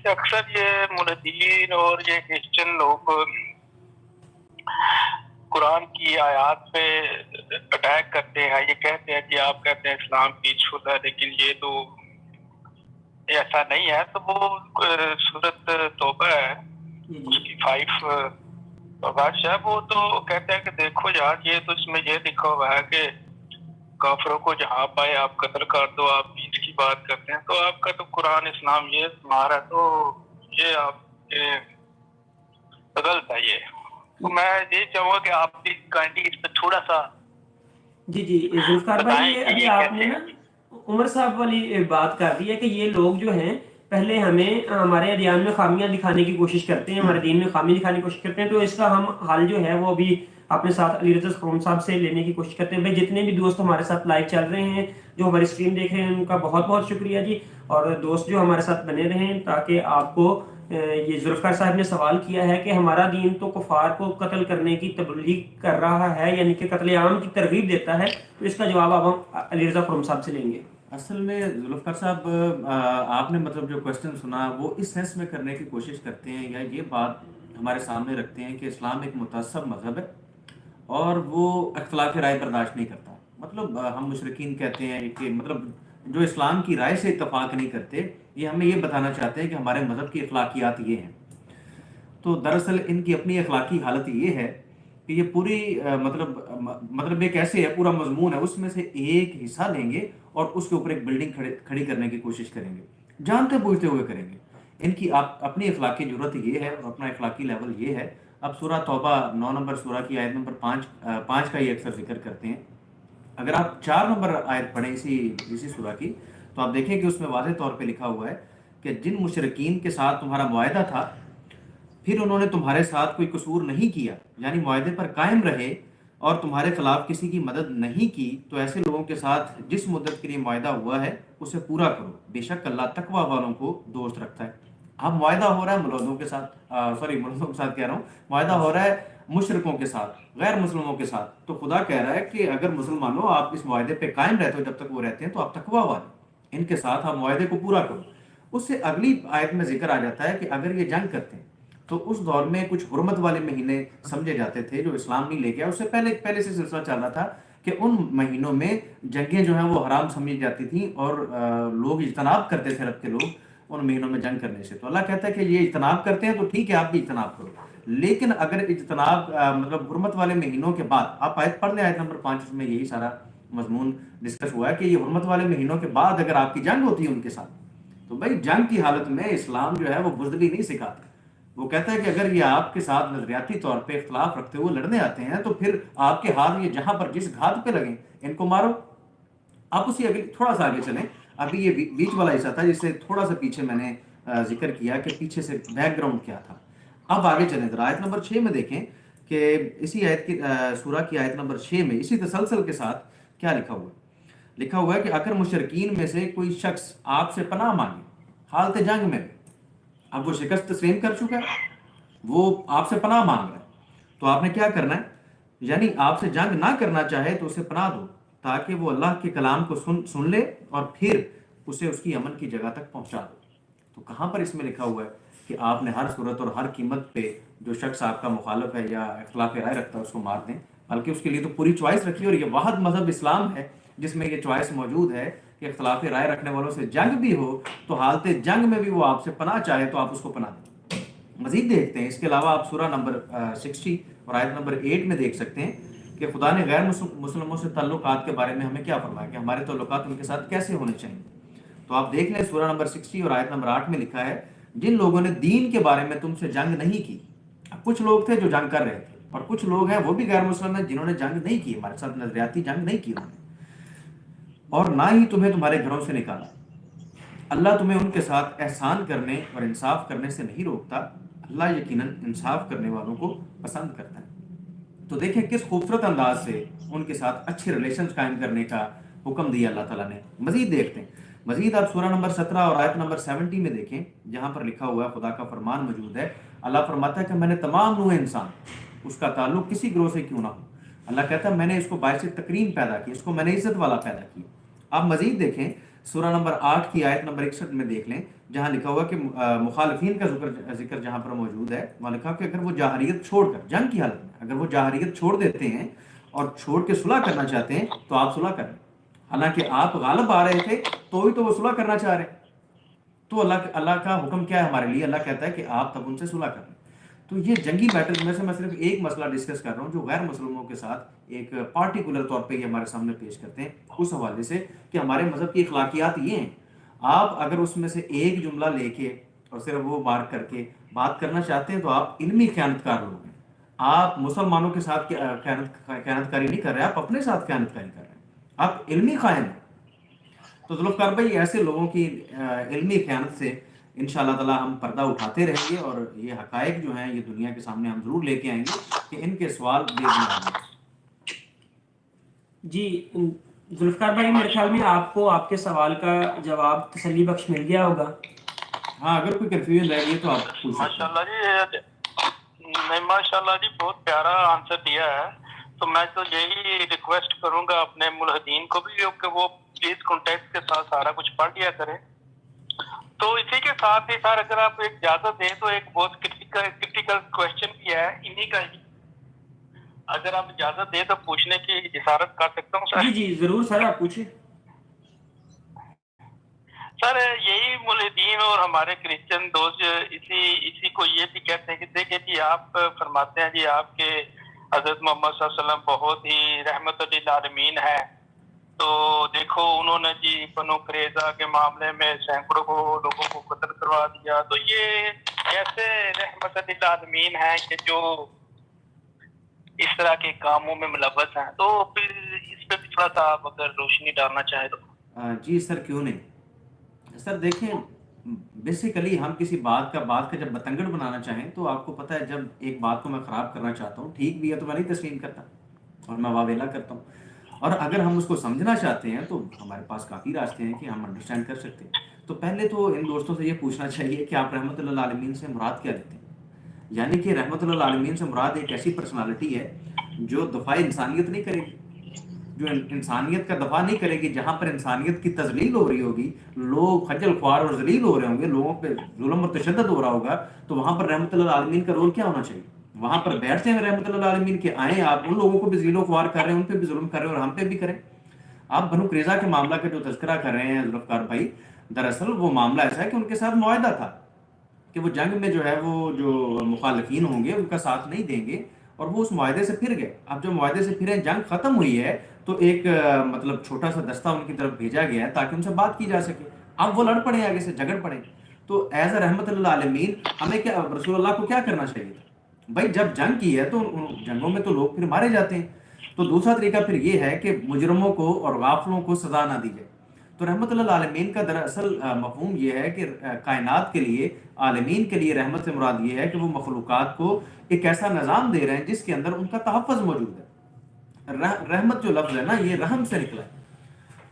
کہ اکثر یہ ملحدین اور یہ کرسچن لوگ قرآن کی آیات پہ اٹیک کرتے ہیں. یہ کہتے ہیں کہ آپ کہتے ہیں اسلام پیسفل ہے لیکن یہ تو ایسا نہیں ہے. تو وہ سورت توبہ ہے اس کی 5 ورش ہے, وہ تو کہتے ہیں کہ دیکھو یار یہ تو اس میں یہ لکھا ہوا ہے کہ کافروں کو جہاں پائے آپ قتل کر دو, آپ پیس کی بات کرتے ہیں. تو آپ کا تو قرآن اسلام یہ مارا, تو یہ آپ غلط ہے. یہ تو میں یہ چاہوں گا کہ آپ بھی کائنڈلی اس پہ تھوڑا سا جی جی ذوالفقار بھائی, یہ ابھی آپ نے نا عمر صاحب والی بات کر دی ہے کہ یہ لوگ جو ہیں پہلے ہمیں ہمارے ادیان میں خامیاں دکھانے کی کوشش کرتے ہیں, ہمارے دین میں خامی دکھانے کی کوشش کرتے ہیں. تو اس کا ہم حل جو ہے وہ ابھی اپنے ساتھ علی رضا خروم صاحب سے لینے کی کوشش کرتے ہیں. بھائی جتنے بھی دوست ہمارے ساتھ لائیو چل رہے ہیں, جو ہماری اسٹریم دیکھ رہے ہیں, ان کا بہت بہت شکریہ جی. اور دوست جو ہمارے ساتھ بنے رہیں تاکہ آپ کو یہ ذوالفقار صاحب نے سوال کیا ہے کہ ہمارا دین تو کفار کو قتل کرنے کی تبلیغ کر رہا ہے, یعنی کہ قتل عام کی ترغیب دیتا ہے. تو اس کا جواب اب ہم علی رضا خروم صاحب سے لیں گے. اصل میں ذوالفقار صاحب آپ نے مطلب جو کوشچن سنا وہ اس سینس میں کرنے کی کوشش کرتے ہیں یا یہ بات ہمارے سامنے رکھتے ہیں کہ اسلام ایک متعصب مذہب ہے اور وہ اختلاف رائے برداشت نہیں کرتا. مطلب ہم مشرکین کہتے ہیں کہ مطلب جو اسلام کی رائے سے اتفاق نہیں کرتے, یہ ہمیں یہ بتانا چاہتے ہیں کہ ہمارے مذہب کی اخلاقیات یہ ہیں. تو دراصل ان کی اپنی اخلاقی حالت یہ ہے کہ یہ پوری مطلب ایک ایسے ہے پورا مضمون ہے, اس میں سے ایک حصہ لیں گے اور اس کے اوپر ایک بلڈنگ کھڑی کرنے کی کوشش کریں گے, جانتے بوجھتے ہوئے کریں گے. ان کی اپنی اخلاقی ضرورت یہ ہے اور اپنا اخلاقی لیول یہ ہے. اب سورہ توبہ 9 نمبر سورہ کی آیت نمبر 5 کا یہ اکثر ذکر کرتے ہیں. اگر آپ 4 نمبر آیت پڑھیں اسی سورہ کی, تو آپ دیکھیں کہ اس میں واضح طور پہ لکھا ہوا ہے کہ جن مشرکین کے ساتھ تمہارا معاہدہ تھا پھر انہوں نے تمہارے ساتھ کوئی قصور نہیں کیا, یعنی معاہدے پر قائم رہے اور تمہارے خلاف کسی کی مدد نہیں کی, تو ایسے لوگوں کے ساتھ جس مدت کے لیے معاہدہ ہوا ہے اسے پورا کرو, بے شک اللہ تقوی والوں کو دوست رکھتا ہے. اب معاہدہ ہو رہا ہے ملحدوں کے ساتھ, ملحدوں کے ساتھ کہہ رہا ہوں, معاہدہ ہو رہا ہے مشرکوں کے ساتھ, غیر مسلموں کے ساتھ. تو خدا کہہ رہا ہے کہ اگر مسلمانوں آپ اس معاہدے پہ قائم رہتے ہو جب تک وہ رہتے ہیں تو آپ تقوی والے, ان کے ساتھ آپ معاہدے کو پورا کرو. اس سے اگلی آیت میں ذکر آ جاتا ہے کہ اگر یہ جنگ کرتے ہیں تو اس دور میں کچھ حرمت والے مہینے سمجھے جاتے تھے جو اسلام نہیں لے گیا. اس سے پہلے سے سلسلہ چل رہا تھا کہ ان مہینوں میں جنگیں جو ہیں وہ حرام سمجھی جاتی تھیں اور لوگ اجتناب کرتے تھے, عرب کے لوگ, ان مہینوں میں جنگ کرنے سے. تو اللہ کہتا ہے کہ یہ اجتناب کرتے ہیں تو ٹھیک ہے آپ بھی اجتناب کرو, لیکن اگر اجتناب مطلب حرمت والے مہینوں کے بعد, آپ آیت پڑھ لیں آیت نمبر 5 میں یہی سارا مضمون ڈسکس ہوا ہے کہ یہ حرمت والے مہینوں کے بعد اگر آپ کی جنگ ہوتی ہے ان کے ساتھ, تو بھائی جنگ کی حالت میں اسلام جو ہے وہ بزدلی نہیں سکھاتا. وہ کہتا ہے کہ اگر یہ آپ کے ساتھ نظریاتی طور پہ اختلاف رکھتے ہوئے لڑنے آتے ہیں تو پھر آپ کے ہاتھ یہ جہاں پر جس گھات پہ لگیں ان کو مارو. آپ اسی تھوڑا سا آگے چلیں. ابھی یہ بیچ والا حصہ تھا جس سے تھوڑا سا پیچھے میں نے ذکر کیا کہ پیچھے سے بیک گراؤنڈ کیا تھا. اب آگے چلیں ذرا آیت نمبر 6 میں دیکھیں کہ اسی آیت کی سورہ کی آیت نمبر 6 میں اسی تسلسل کے ساتھ کیا لکھا ہوا ہے. لکھا ہوا ہے کہ اگر مشرکین میں سے کوئی شخص آپ سے پناہ مانگے حالت جنگ میں, اب وہ شکست تسلیم کر چکا ہے, وہ آپ سے پناہ مانگ رہا ہے, تو آپ نے کیا کرنا ہے, یعنی آپ سے جنگ نہ کرنا چاہے تو اسے پناہ دو تاکہ وہ اللہ کے کلام کو سن لے اور پھر اسے اس کی امن کی جگہ تک پہنچا دو. تو کہاں پر اس میں لکھا ہوا ہے کہ آپ نے ہر صورت اور ہر قیمت پہ جو شخص آپ کا مخالف ہے یا اختلاف رائے رکھتا ہے اس کو مار دیں, بلکہ اس کے لیے تو پوری چوائس رکھی. اور یہ واحد مذہب اسلام ہے جس میں یہ چوائس موجود ہے کہ اختلاف رائے رکھنے والوں سے جنگ بھی ہو تو حالت جنگ میں بھی وہ آپ سے پناہ چاہے تو آپ اس کو پناہ دیں. مزید دیکھتے ہیں اس کے علاوہ آپ سورہ نمبر 60 اور آیت نمبر 8 میں دیکھ سکتے ہیں کہ خدا نے غیر مسلموں سے تعلقات کے بارے میں ہمیں کیا فرمایا کہ ہمارے تعلقات ان کے ساتھ کیسے ہونے چاہیے. تو آپ دیکھ لیں سورہ نمبر 60 اور آیت نمبر 8 میں لکھا ہے جن لوگوں نے دین کے بارے میں تم سے جنگ نہیں کی. اب کچھ لوگ تھے جو جنگ کر رہے تھے اور کچھ لوگ ہیں وہ بھی غیر مسلم ہیں جنہوں نے جنگ نہیں کی, ہمارے ساتھ نظریاتی جنگ نہیں کی انہوں نے, اور نہ ہی تمہیں تمہارے گھروں سے نکالا. اللہ تمہیں ان کے ساتھ احسان کرنے اور انصاف کرنے سے نہیں روکتا, اللہ یقیناً انصاف کرنے والوں کو پسند کرتا ہے. تو دیکھیں کس خوبصورت انداز سے ان کے ساتھ اچھے ریلیشنز قائم کرنے کا حکم دیا اللہ تعالیٰ نے. مزید دیکھتے ہیں, مزید آپ سورہ نمبر 17 اور آیت نمبر 70 میں دیکھیں, جہاں پر لکھا ہوا ہے, خدا کا فرمان موجود ہے. اللہ فرماتا ہے کہ میں نے تمام نوع انسان, اس کا تعلق کسی گروہ سے کیوں نہ ہو, اللہ کہتا ہے میں نے اس کو باعث تکریم پیدا کی, اس کو میں نے عزت والا پیدا کی. آپ مزید دیکھیں سورہ نمبر 8 کی آیت نمبر 61 میں دیکھ لیں, جہاں لکھا ہوا کہ مخالفین کا ذکر جہاں پر موجود ہے, وہاں لکھا کہ اگر وہ جاہریت چھوڑ کر, جنگ کی حالت میں اگر وہ جاہریت چھوڑ دیتے ہیں اور چھوڑ کے صلح کرنا چاہتے ہیں تو آپ صلح کریں. حالانکہ آپ غالب آ رہے تھے تو ہی تو وہ صلح کرنا چاہ رہے ہیں. تو اللہ کا حکم کیا ہے ہمارے لیے, اللہ کہتا ہے کہ آپ تب ان سے صلح کریں. تو یہ جنگی میٹرز میں سے میں صرف ایک مسئلہ ڈسکس کر رہا ہوں جو غیر مسلموں کے ساتھ ایک پارٹیکولر طور پہ یہ ہمارے سامنے پیش کرتے ہیں, اس حوالے سے کہ ہمارے مذہب کی اخلاقیات یہ ہیں. آپ اگر اس میں سے ایک جملہ لے کے اور صرف وہ بار کر کے بات کرنا چاہتے ہیں تو آپ علمی خیانت کار لوگ ہیں. آپ مسلمانوں کے ساتھ خیانت کاری نہیں کر رہے, آپ اپنے ساتھ خیانت کاری کر رہے ہیں, آپ علمی خائن ہیں. تو ذوالفقار بھائی ایسے لوگوں کی علمی خیانت سے انشاءاللہ تعالی ہم پردہ اٹھاتے رہیں گے, اور یہ حقائق جو ہیں یہ دنیا کے سامنے ہم ضرور لے کے آئیں گے کہ ان کے سوال بے بنیاد ہیں. جی ذوالفقار بھائی, میرے خیال میں آپ کو آپ کے سوال کا جواب تسلی بخش مل گیا ہوگا. ہاں اگر کوئی کنفیوژن رہ گئی تو آپ پوچھ سکتے ہیں. ماشاءاللہ جی, نہیں ماشاءاللہ جی بہت پیارا آنسر دیا ہے. تو میں تو یہی ریکویسٹ کروں گا اپنے ملحدین کو بھی کہ وہ پلیز کانٹیکٹ کے ساتھ سارا کچھ پڑھ لیا کریں. تو اسی کے ساتھ ہی سر اگر آپ ایک اجازت دیں تو ایک بہت کرٹیکل کوشچن بھی ہے انہی کا ہی, اگر آپ اجازت دیں تو پوچھنے کی جسارت کر سکتا ہوں سر. جی جی ضرور سر, آپ پوچھیں. سر یہی ملحدین اور ہمارے کرسچن دوست اسی کو یہ بھی کہتے ہیں کہ دیکھیں جی آپ فرماتے ہیں جی آپ کے حضرت محمد صلی اللہ علیہ وسلم بہت ہی رحمت للعالمین ہے, تو دیکھو انہوں نے جی بنو قریظہ کے معاملے میں سینکڑوں لوگوں کو قتل کروا دیا, تو یہ کیسے رحمت للعالمین ہے کہ جو اس طرح کے کاموں میں ملوث ہیں؟ تو پھر اس پہ تھوڑا سا آپ اگر روشنی ڈالنا چاہیں تو. جی سر کیوں نہیں. سر دیکھیں بیسیکلی ہم کسی بات کا جب بتنگڑ بنانا چاہیں تو آپ کو پتہ ہے جب ایک بات کو میں خراب کرنا چاہتا ہوں, ٹھیک بھی ہے تو میں نہیں تسلیم کرتا اور میں واویلا کرتا ہوں, اور اگر ہم اس کو سمجھنا چاہتے ہیں تو ہمارے پاس کافی راستے ہیں کہ ہم انڈرسٹینڈ کر سکتے ہیں. تو پہلے تو ان دوستوں سے یہ پوچھنا چاہیے کہ آپ رحمت اللہ عالمین سے مراد کیا لیتے ہیں. یعنی کہ رحمت اللہ عالمین سے مراد ایک ایسی پرسنالٹی ہے جو دفاع انسانیت نہیں کرے گی, جو انسانیت کا دفاع نہیں کرے گی. جہاں پر انسانیت کی تذلیل ہو رہی ہوگی, لوگ خجل خوار اور ذلیل ہو رہے ہوں گے, لوگوں پہ ظلم اور تشدد ہو رہا ہوگا, تو وہاں پر رحمت اللہ عالمین کا رول کیا ہونا چاہیے؟ وہاں پر بیٹھتے ہیں رحمت اللہ عالمین کے, آئیں آپ ان لوگوں کو بھی ذلیل و خوار کر رہے ہیں, ان پہ بھی ظلم کر رہے ہیں اور ہم پہ بھی کریں. آپ بنو قریظہ کے معاملہ کا جو تذکرہ کر رہے ہیں ذوالفقار بھائی, دراصل وہ معاملہ ایسا ہے کہ ان کے ساتھ معاہدہ تھا کہ وہ جنگ میں جو ہے وہ جو مخالفین ہوں گے ان کا ساتھ نہیں دیں گے, اور وہ اس معاہدے سے پھر گئے. اب جو معاہدے سے پھرے, جنگ ختم ہوئی ہے, تو ایک مطلب چھوٹا سا دستہ ان کی طرف بھیجا گیا ہے تاکہ ان سے بات کی جا سکے. اب وہ لڑ پڑے, آگے سے جھگڑ پڑے. تو ایز اے رحمت اللہ عالمین ہمیں کیا, رسول اللہ کو کیا کرنا چاہیے تھا بھائی؟ جب جنگ کی ہے تو ان جنگوں میں تو لوگ پھر مارے جاتے ہیں. تو دوسرا طریقہ پھر یہ ہے کہ مجرموں کو اور غافلوں کو سزا نہ دی جائے. تو رحمت اللہ عالمین کا دراصل مفہوم یہ ہے کہ کائنات کے لیے, عالمین کے لیے رحمت سے مراد یہ ہے کہ وہ مخلوقات کو ایک ایسا نظام دے رہے ہیں جس کے اندر ان کا تحفظ موجود ہے. رحمت جو لفظ ہے نا, یہ رحم سے نکلا ہے.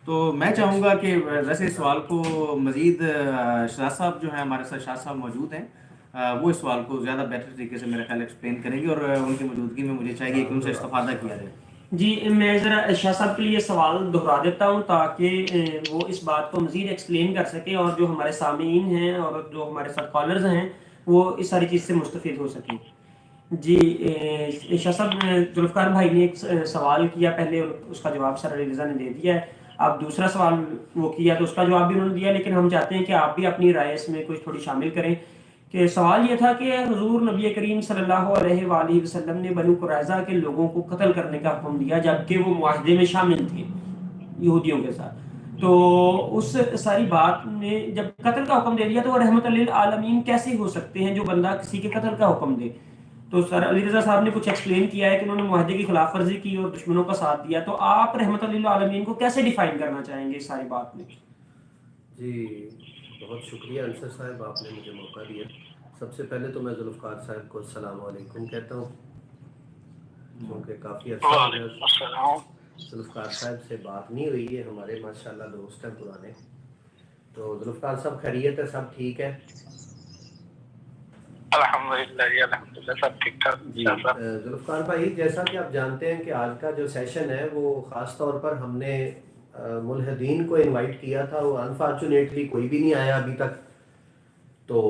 تو میں چاہوں گا کہ ویسے اس سوال کو مزید شاہ صاحب جو ہیں ہمارے ساتھ, شاہ صاحب موجود ہیں, وہ اس سوال کو زیادہ بہتر طریقے سے میرا خیال ایکسپلین کریں گے, اور ان کی موجودگی میں مجھے چاہیے کہ ان سے استفادہ کیا جائے. جی میں ذرا شاہ صاحب کے لیے سوال دہرا دیتا ہوں تاکہ وہ اس بات کو مزید ایکسپلین کر سکیں, اور جو ہمارے سامعین ہیں اور جو ہمارے ساتھ کالرز ہیں وہ اس ساری چیز سے مستفید ہو سکیں. جی شاہ صاحب, ذوالفقار بھائی نے ایک سوال کیا پہلے, اس کا جواب سر علی رضا نے دے دیا ہے. اب دوسرا سوال وہ کیا تو اس کا جواب بھی انہوں نے دیا, لیکن ہم چاہتے ہیں کہ آپ بھی اپنی رائے اس میں کچھ تھوڑی شامل کریں. کہ سوال یہ تھا کہ حضور نبی کریم صلی اللہ علیہ وآلہ وسلم نے بنو قریظہ کے لوگوں کو قتل کرنے کا حکم دیا جبکہ وہ معاہدے میں شامل تھے یہودیوں کے ساتھ. تو اس ساری بات نے جب قتل کا حکم دے دیا تو وہ رحمت للعالمین کیسے ہو سکتے ہیں جو بندہ کسی کے قتل کا حکم دے؟ تو سر علی رضا صاحب نے کچھ ایکسپلین کیا ہے کہ انہوں نے معاہدے کی خلاف ورزی کی اور دشمنوں کا ساتھ دیا، تو آپ رحمت للعالمین کو کیسے ڈیفائن کرنا چاہیں گے اس ساری بات میں؟ جی بہت شکریہ انصر صاحب، آپ نے مجھے موقع دیا۔ سب سے پہلے تو میں ذوالفقار صاحب کو السلام علیکم کہتا ہوں، کیونکہ کافی عرصہ ہو گیا ذوالفقار صاحب سے بات نہیں ہوئی ہے، ہمارے ماشاءاللہ دوست ہیں پرانے۔ تو ذوالفقار صاحب خیریت ہے؟ سب ٹھیک ہے؟ الحمدللہ جی، الحمدللہ سب ٹھیک ٹھاک جی ذوالفقار بھائی، جیسا کہ آپ جانتے ہیں کہ آج کا جو سیشن ہے وہ خاص طور پر ہم نے ملحدین کو انوائٹ کیا تھا، وہ انفارچونیٹلی کوئی بھی نہیں آیا ابھی تک۔ تو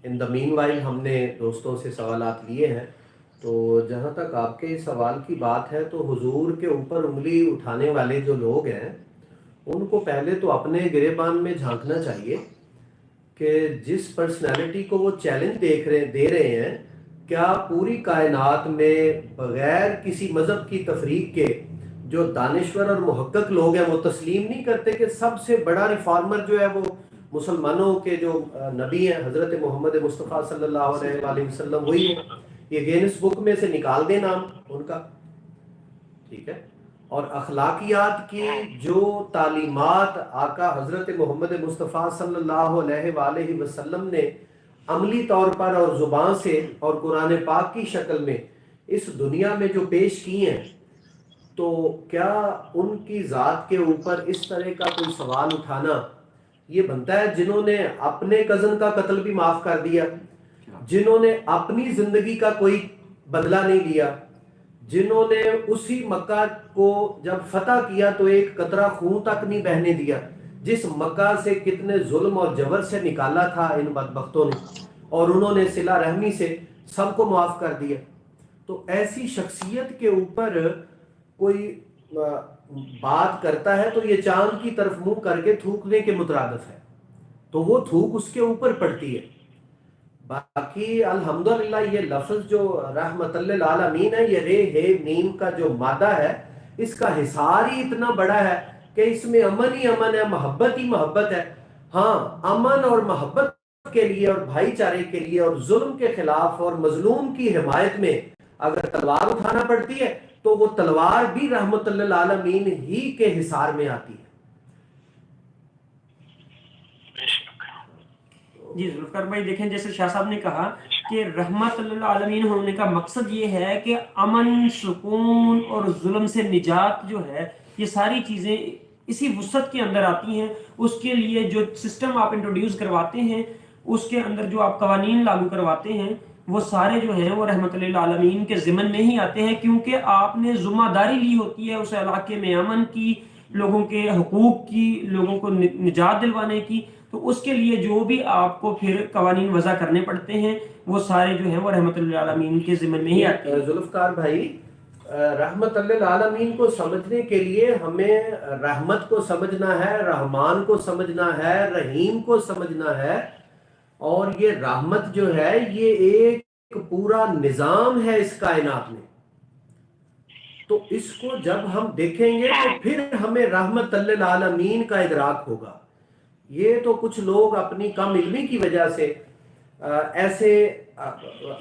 ان دا مین وائل ہم نے دوستوں سے سوالات لیے ہیں۔ تو جہاں تک آپ کے سوال کی بات ہے تو حضور کے اوپر انگلی اٹھانے والے جو لوگ ہیں ان کو پہلے تو اپنے گریبان میں جھانکنا چاہیے کہ جس پرسنالٹی کو وہ چیلنج دے رہے ہیں، کیا پوری کائنات میں بغیر کسی مذہب کی تفریق کے جو دانشور اور محقق لوگ ہیں وہ تسلیم نہیں کرتے کہ سب سے بڑا ریفارمر جو ہے وہ مسلمانوں کے جو نبی ہیں حضرت محمد مصطفیٰ صلی اللہ علیہ وآلہ وسلم وہی ہے؟ یہ گینس بک میں سے نکال دیں نام ان کا، ٹھیک ہے؟ اور اخلاقیات کی جو تعلیمات آقا حضرت محمد مصطفیٰ صلی اللہ علیہ وآلہ وسلم نے عملی طور پر اور زبان سے اور قرآن پاک کی شکل میں اس دنیا میں جو پیش کی ہیں، تو کیا ان کی ذات کے اوپر اس طرح کا کوئی سوال اٹھانا یہ بنتا ہے؟ جنہوں نے اپنے کزن کا قتل بھی معاف کر دیا، جنہوں نے اپنی زندگی کا کوئی بدلہ نہیں لیا، جنہوں نے اسی مکہ کو جب فتح کیا تو ایک قطرہ خون تک نہیں بہنے دیا، جس مکہ سے کتنے ظلم اور جبر سے نکالا تھا ان بدبختوں نے، اور انہوں نے صلہ رحمی سے سب کو معاف کر دیا۔ تو ایسی شخصیت کے اوپر کوئی بات کرتا ہے تو یہ چاند کی طرف منہ کر کے تھوکنے کے مترادف ہے، تو وہ تھوک اس کے اوپر پڑتی ہے۔ باقی الحمدللہ یہ لفظ جو رحمت للعالمین ہے، یہ رے ہے میم کا جو مادہ ہے، اس کا حصار ہی اتنا بڑا ہے کہ اس میں امن ہی امن ہے، محبت ہی محبت ہے۔ ہاں، امن اور محبت کے لیے اور بھائی چارے کے لیے اور ظلم کے خلاف اور مظلوم کی حمایت میں اگر تلوار اٹھانا پڑتی ہے تو وہ تلوار بھی رحمت للعالمین ہی کے حصار میں آتی ہے۔ جی ذوالفقار بھائی دیکھیں، جیسے شاہ صاحب نے کہا کہ رحمت للعالمین ہونے کا مقصد یہ ہے کہ امن، سکون اور ظلم سے نجات جو ہے، یہ ساری چیزیں اسی وسعت کے اندر آتی ہیں۔ اس کے لیے جو سسٹم آپ انٹروڈیوس کرواتے ہیں، اس کے اندر جو آپ قوانین لاگو کرواتے ہیں، وہ سارے جو ہیں وہ رحمت للعالمین کے ضمن میں ہی آتے ہیں، کیونکہ آپ نے ذمہ داری لی ہوتی ہے اس علاقے میں امن کی، لوگوں کے حقوق کی، لوگوں کو نجات دلوانے کی۔ تو اس کے لیے جو بھی آپ کو پھر قوانین وضع کرنے پڑتے ہیں وہ سارے جو ہیں وہ رحمت للعالمین کے ضمن میں ہی آتے ہیں۔ ذوالفقار بھائی، رحمت للعالمین کو سمجھنے کے لیے ہمیں رحمت کو سمجھنا ہے، رحمان کو سمجھنا ہے، رحیم کو سمجھنا ہے، اور یہ رحمت جو ہے یہ ایک پورا نظام ہے اس کائنات میں۔ تو اس کو جب ہم دیکھیں گے تو پھر ہمیں رحمت للعالمین کا ادراک ہوگا۔ یہ تو کچھ لوگ اپنی کم علمی کی وجہ سے ایسے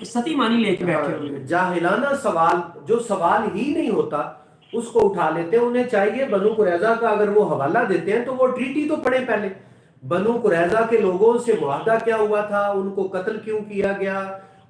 ستی معنی لے کے بیٹھے ہوئے ہیں، جاہلانہ سوال جو سوال ہی نہیں ہوتا اس کو اٹھا لیتے ہیں۔ انہیں چاہیے بنو قریظہ کا اگر وہ حوالہ دیتے ہیں تو وہ ٹریٹی تو پڑھیں پہلے، بنو قریظہ کے لوگوں سے معاہدہ کیا ہوا تھا، ان کو قتل کیوں کیا گیا،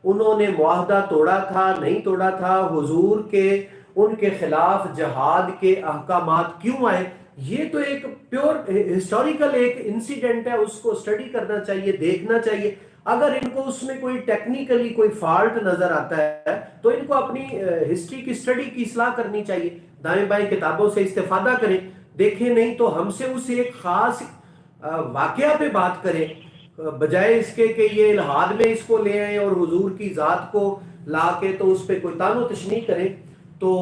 انہوں نے معاہدہ توڑا تھا نہیں توڑا تھا، حضور کے ان کے خلاف جہاد کے احکامات کیوں آئے۔ یہ تو ایک پیور ہسٹوریکل ایک انسیڈنٹ ہے، اس کو اسٹڈی کرنا چاہیے، دیکھنا چاہیے۔ اگر ان کو اس میں کوئی ٹیکنیکلی کوئی فالٹ نظر آتا ہے تو ان کو اپنی ہسٹری کی اسٹڈی کی اصلاح کرنی چاہیے، دائیں بائیں کتابوں سے استفادہ کریں، دیکھیں، نہیں تو ہم سے اس ایک خاص واقعہ پہ بات کریں، بجائے اس کے کہ یہ الہاد میں اس کو لے آئیں اور حضور کی ذات کو لا کے تو اس پہ کوئی تان و تشنیع کریں۔ تو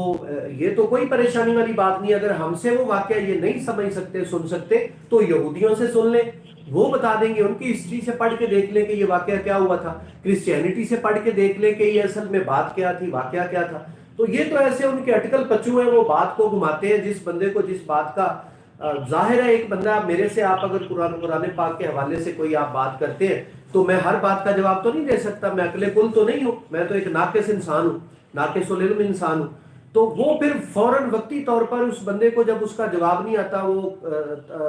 یہ تو کوئی پریشانی والی بات نہیں۔ اگر ہم سے وہ واقعہ یہ نہیں سمجھ سکتے، سن سکتے، تو یہودیوں سے سن لیں، وہ بتا دیں گے، ان کی ہسٹری سے پڑھ کے دیکھ لیں کہ یہ واقعہ کیا ہوا تھا، کرسچینٹی سے پڑھ کے دیکھ لیں کہ یہ اصل میں بات کیا تھی، واقعہ کیا تھا۔ تو یہ تو ایسے ان کے اٹکل پچو ہیں، وہ بات کو گھماتے ہیں، جس بندے کو جس بات کا ظاہر ہے ایک بندہ میرے سے آپ اگر قرآن پاک کے حوالے سے کوئی آپ بات کرتے ہیں تو میں ہر بات کا جواب تو نہیں دے سکتا، میں عقل کل تو نہیں ہوں، میں تو ایک ناقص انسان ہوں، ناقص العلم انسان ہوں. تو وہ پھر فوراً وقتی طور پر اس بندے کو جب اس کا جواب نہیں آتا وہ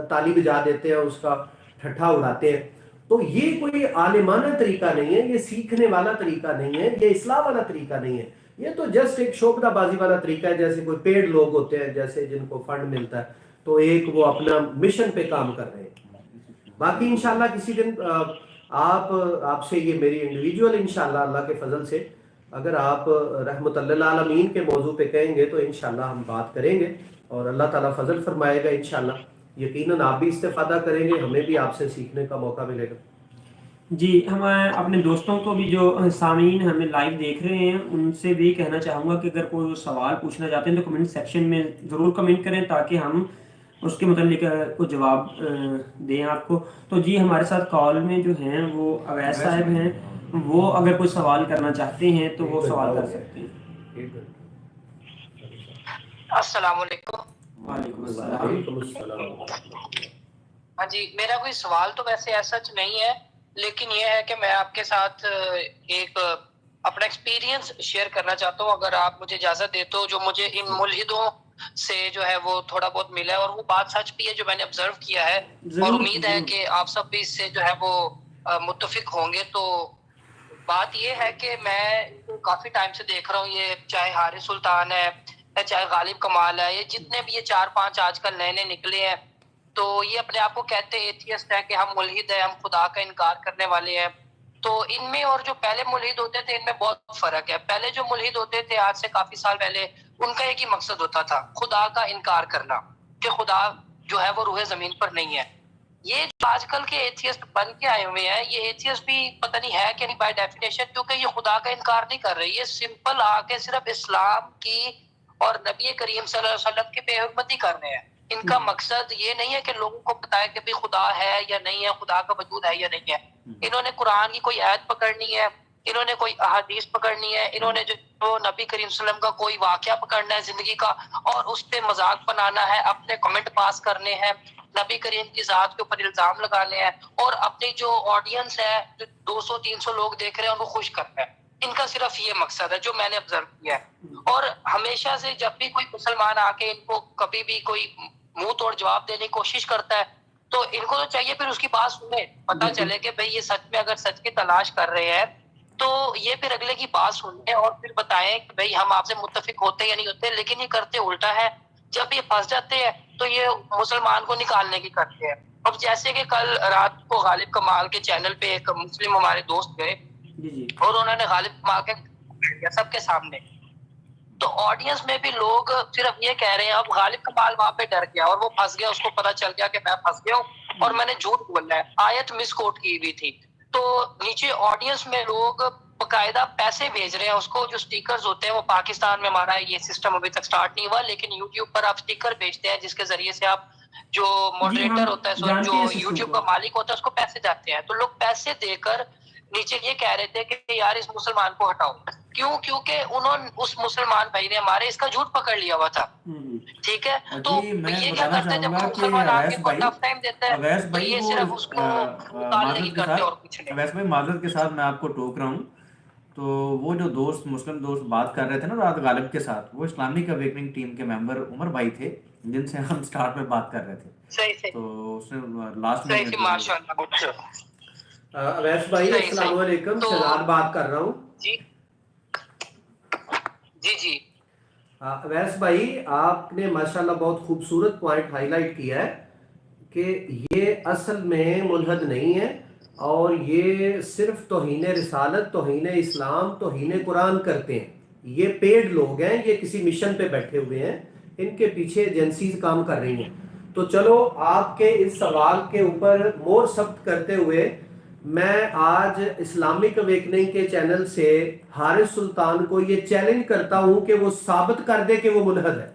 تالی بجا دیتے ہیں، اس کا ٹھٹھا اڑاتے ہیں. تو یہ کوئی عالمانہ طریقہ نہیں ہے، یہ سیکھنے والا طریقہ نہیں ہے، یہ اصلاح والا طریقہ نہیں ہے. یہ تو جسٹ ایک شوکدہ بازی والا طریقہ ہے، جیسے کوئی پیڈ لوگ ہوتے ہیں جیسے جن کو فنڈ ملتا ہے تو ایک وہ اپنا مشن پہ کام کر رہے ہیں. باقی انشاءاللہ کسی دن آپ سے یہ میری انڈیویجول انشاءاللہ اللہ کے فضل سے اگر آپ رحمت اللہ عالمین کے موضوع پہ کہیں گے تو انشاءاللہ ہم بات کریں گے اور اللہ تعالیٰ فضل فرمائے گا انشاءاللہ. یقیناً آپ بھی استفادہ کریں گے، ہمیں بھی آپ سے سیکھنے کا موقع ملے گا. جی ہم اپنے دوستوں کو بھی جو سامعین ہمیں لائیو دیکھ رہے ہیں ان سے بھی کہنا چاہوں گا کہ اگر کوئی سوال پوچھنا چاہتے ہیں تو کمنٹ سیکشن میں ضرور کمنٹ کریں تاکہ ہم اس کے متعلق کو جواب دیں آپ کو. تو جی ہمارے ساتھ کال میں جو ہیں وہ اویس صاحب ہیں، وہ اگر کوئی سوال کرنا چاہتے ہیں تو وہ سوال کر سکتے ہیں. السلام علیکم. وعلیکم السلام. وعلیکم السلام. ہاں جی، میرا کوئی سوال تو ویسے ایسا نہیں ہے، لیکن یہ ہے کہ میں آپ کے ساتھ ایک اپنا ایکسپیرینس شیئر کرنا چاہتا ہوں، اگر آپ مجھے اجازت دے تو. جو مجھے ان ملحدوں سے جو ہے وہ تھوڑا بہت ملا ہے اور وہ بات سچ بھی ہے جو میں نے آبزرو کیا ہے، اور امید ہے کہ آپ سب بھی اس سے جو ہے وہ متفق ہوں گے. تو بات یہ ہے کہ میں کافی ٹائم سے دیکھ رہا ہوں، یہ چاہے حارث سلطان ہے چاہے غالب کمال ہے، یہ جتنے بھی یہ 4-5 آج کل نئے نئے نکلے ہیں تو یہ اپنے آپ کو کہتے ایتھیسٹ ہیں کہ ہم ملحد ہیں، ہم خدا کا انکار کرنے والے ہیں. تو ان میں اور جو پہلے ملحد ہوتے تھے ان میں بہت فرق ہے. پہلے جو ملحد ہوتے تھے آج سے کافی سال پہلے، ان کا ایک ہی مقصد ہوتا تھا، خدا کا انکار کرنا، کہ خدا جو ہے وہ روح زمین پر نہیں ہے. یہ جو آج کل کے ایتھیسٹ بن کے آئے ہوئے ہیں، یہ ایتھیسٹ بھی پتہ نہیں ہے کہ نہیں بائی ڈیفینیشن، کیونکہ یہ خدا کا انکار نہیں کر رہے، یہ سمپل آ کے صرف اسلام کی اور نبی کریم صلی اللہ علیہ وسلم کی بے حرمتی کر رہے ہیں. ان کا مقصد یہ نہیں ہے کہ لوگوں کو بتائے کہ بھی خدا ہے یا نہیں ہے، خدا کا وجود ہے یا نہیں ہے. انہوں نے قرآن کی کوئی آیت پکڑنی ہے، انہوں نے کوئی احادیث پکڑنی ہے، انہوں نے جو نبی کریم صلی اللہ علیہ وسلم کا کوئی واقعہ پکڑنا ہے زندگی کا اور اس پہ مذاق بنانا ہے، اپنے کمنٹ پاس کرنے ہیں، نبی کریم کی ذات کے اوپر الزام لگانے ہیں اور اپنی جو آڈینس ہے جو 200-300 لوگ دیکھ رہے ہیں ان کو خوش کرنا ہے. ان کا صرف یہ مقصد ہے جو میں نے آبزرو کیا ہے. اور ہمیشہ سے جب بھی کوئی مسلمان آ کے ان کو کبھی بھی کوئی منہ توڑ جواب دینے کی کوشش کرتا ہے تو ان کو تو چاہیے پھر اس کی بات سنیں، پتہ چلے کہ بھئی یہ سچ میں اگر سچ کی تلاش کر رہے ہیں تو یہ پھر اگلے کی بات سنیں اور پھر بتائیں کہ بھئی ہم آپ سے متفق ہوتے یا نہیں ہوتے. لیکن یہ کرتے الٹا ہے، جب یہ پھنس جاتے ہیں تو یہ مسلمان کو نکالنے کی کرتے ہیں. اب جیسے کہ کل رات کو غالب کمال کے چینل پہ ایک مسلم ہمارے دوست گئے اور انہوں نے غالب کمال کے سب کے سامنے، تو آڈینس میں بھی لوگ صرف یہ کہہ رہے ہیں. اب غالب کمال وہاں پہ ڈر گیا اور وہ پھنس گیا، اس کو پتا چل گیا کہ میں پھنس گیا ہوں اور میں نے جھوٹ بولنا ہے، آیت مس کوٹ کی ہوئی تھی. تو نیچے آڈینس میں لوگ باقاعدہ پیسے بھیج رہے ہیں اس کو. جو سٹیکرز ہوتے ہیں وہ پاکستان میں ہمارا یہ سسٹم ابھی تک سٹارٹ نہیں ہوا، لیکن یوٹیوب پر آپ سٹیکر بھیجتے ہیں جس کے ذریعے سے آپ جو ماڈریٹر ہوتا ہے جو یوٹیوب کا مالک ہوتا ہے اس کو پیسے جاتے ہیں. تو لوگ پیسے دے کر نیچے یہ کہہ رہے تھے کہ یار اس مسلمان کو ہٹاؤ. کیوں؟ کیونکہ انہوں نے اس مسلمان بھائی نے ہمارے اس کا جھوٹ پکڑ لیا ہوا تھا. ٹھیک ہے، تو یہ کیا کرتے ہیں جب مسلمان آ کے کو ٹف ٹائم دیتا ہے تو یہ صرف اس کو نکالنے کی کرتے اور کچھ نہیں. اویس بھائی معذرت کے ساتھ میں آپ کو ٹوک رہا ہوں. تو وہ جو دوست مسلم دوست بات کر رہے تھے نا رات غالب کے ساتھ، وہ اسلامک اویکننگ ٹیم کے ممبر عمر بھائی تھے جن سے ہم سٹارٹ میں بات کر رہے تھے. صحیح تو اس نے لاسٹ میں اویس بھائی السلام علیکم، شہزاد بات کر رہا ہوں. جی جی جی اویس بھائی آپ نے ماشاءاللہ بہت خوبصورت پوائنٹ ہائی لائٹ کیا ہے کہ یہ اصل میں ملحد نہیں ہے اور یہ صرف توہین رسالت، توہین اسلام، توہین قرآن کرتے ہیں. یہ پیڈ لوگ ہیں، یہ کسی مشن پہ بیٹھے ہوئے ہیں، ان کے پیچھے ایجنسیز کام کر رہی ہیں. تو چلو آپ کے اس سوال کے اوپر مور ثبت کرتے ہوئے میں آج اسلامک اویکننگ کے چینل سے حارث سلطان کو یہ چیلنج کرتا ہوں کہ وہ ثابت کر دے کہ وہ ملحد ہے.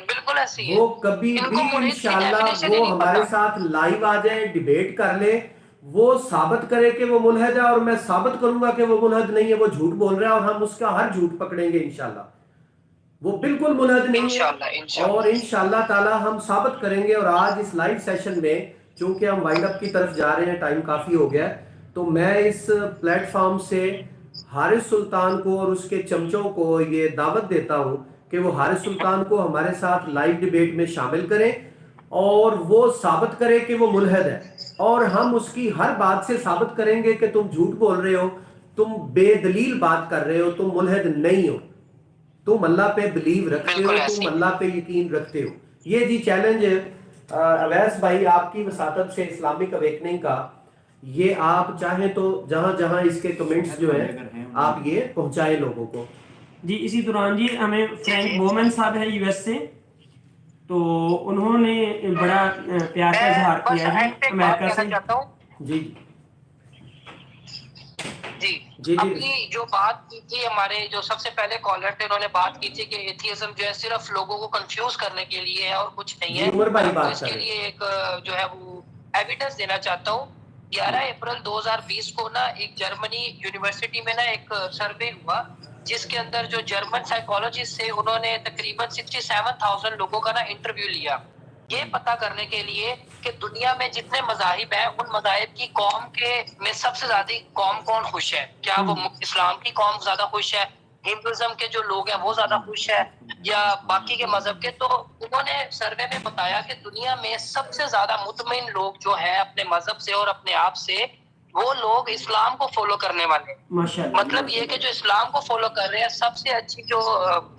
بالکل ایسی ہے. وہ کبھی بھی انشاءاللہ وہ ہمارے ساتھ لائیو آ جائیں، ڈیبیٹ کر لیں، وہ ثابت کرے کہ وہ ملحد ہے اور میں ثابت کروں گا کہ وہ ملحد نہیں ہے، وہ جھوٹ بول رہا ہے اور ہم اس کا ہر جھوٹ پکڑیں گے انشاءاللہ. وہ بالکل ملحد نہیں انشاءاللہ ہے، انشاءاللہ اور انشاءاللہ تعالی ہم ثابت کریں گے. اور آج اس لائیو سیشن میں چونکہ ہم وائنڈ اپ کی طرف جا رہے ہیں، ٹائم کافی ہو گیا ہے، تو میں اس پلیٹ فارم سے حارث سلطان کو اور اس کے چمچوں کو یہ دعوت دیتا ہوں کہ وہ حارث سلطان کو ہمارے ساتھ لائیو ڈیبیٹ میں شامل کریں اور وہ ثابت کرے کہ وہ ملحد ہے، اور ہم اس کی ہر بات سے ثابت کریں گے کہ تم جھوٹ بول رہے ہو، تم بے دلیل بات کر رہے ہو، تم ملحد نہیں ہو، تم اللہ پہ بلیو رکھتے ہو، بالکل تم ایسی اللہ پہ یقین رکھتے ہو. یہ جی چیلنج اویس بھائی آپ کی وساطت سے اسلامک اویکننگ کا، یہ آپ چاہیں تو جہاں جہاں اس کے کمنٹس جو ہیں آپ یہ پہنچائیں لوگوں کو. جی اسی دوران جی ہمیں فرینک بومن صاحب ہے یو ایس سے، تو انہوں نے بڑا پیار کا اظہار میں بس کیا جی اینڈ پہ ایک بات امریکہ سے. کہنا چاہتا ہوں. جی جی جی جی اپنی جو بات کی تھی، ہمارے جو سب سے پہلے کالر تھے انہوں نے بات کی تھی کہ ایتھیزم جو ہے صرف لوگوں کو کنفیوز کرنے کے لیے ہے اور کچھ نہیں جی ہے. عمر بھائی میں آپ کو بات اس کر کے رہے ہیں. لیے ایک جو ہے وہ ایویڈنس دینا چاہتا ہوں. 11 اپریل 2020 کو نا ایک جرمنی یونیورسٹی میں نا ایک سروے ہوا جس کے اندر جو جرمن سائیکالوجسٹ تھے انہوں نے تقریباً 67,000 لوگوں کا نا انٹرویو لیا، یہ پتا کرنے کے لیے کہ دنیا میں جتنے مذاہب ہیں ان مذاہب کی قوم کے میں سب سے زیادہ قوم کون خوش ہے. کیا وہ اسلام کی قوم زیادہ خوش ہے، ہندوازم کے جو لوگ ہیں وہ زیادہ خوش ہے، یا باقی کے مذہب کے. تو انہوں نے سروے میں بتایا کہ دنیا میں سب سے زیادہ مطمئن لوگ جو ہیں اپنے مذہب سے اور اپنے آپ سے، وہ لوگ اسلام کو فالو کرنے والے. ماشاء اللہ. مطلب یہ کہ جو اسلام کو فالو کر رہے ہیں سب سے اچھی جو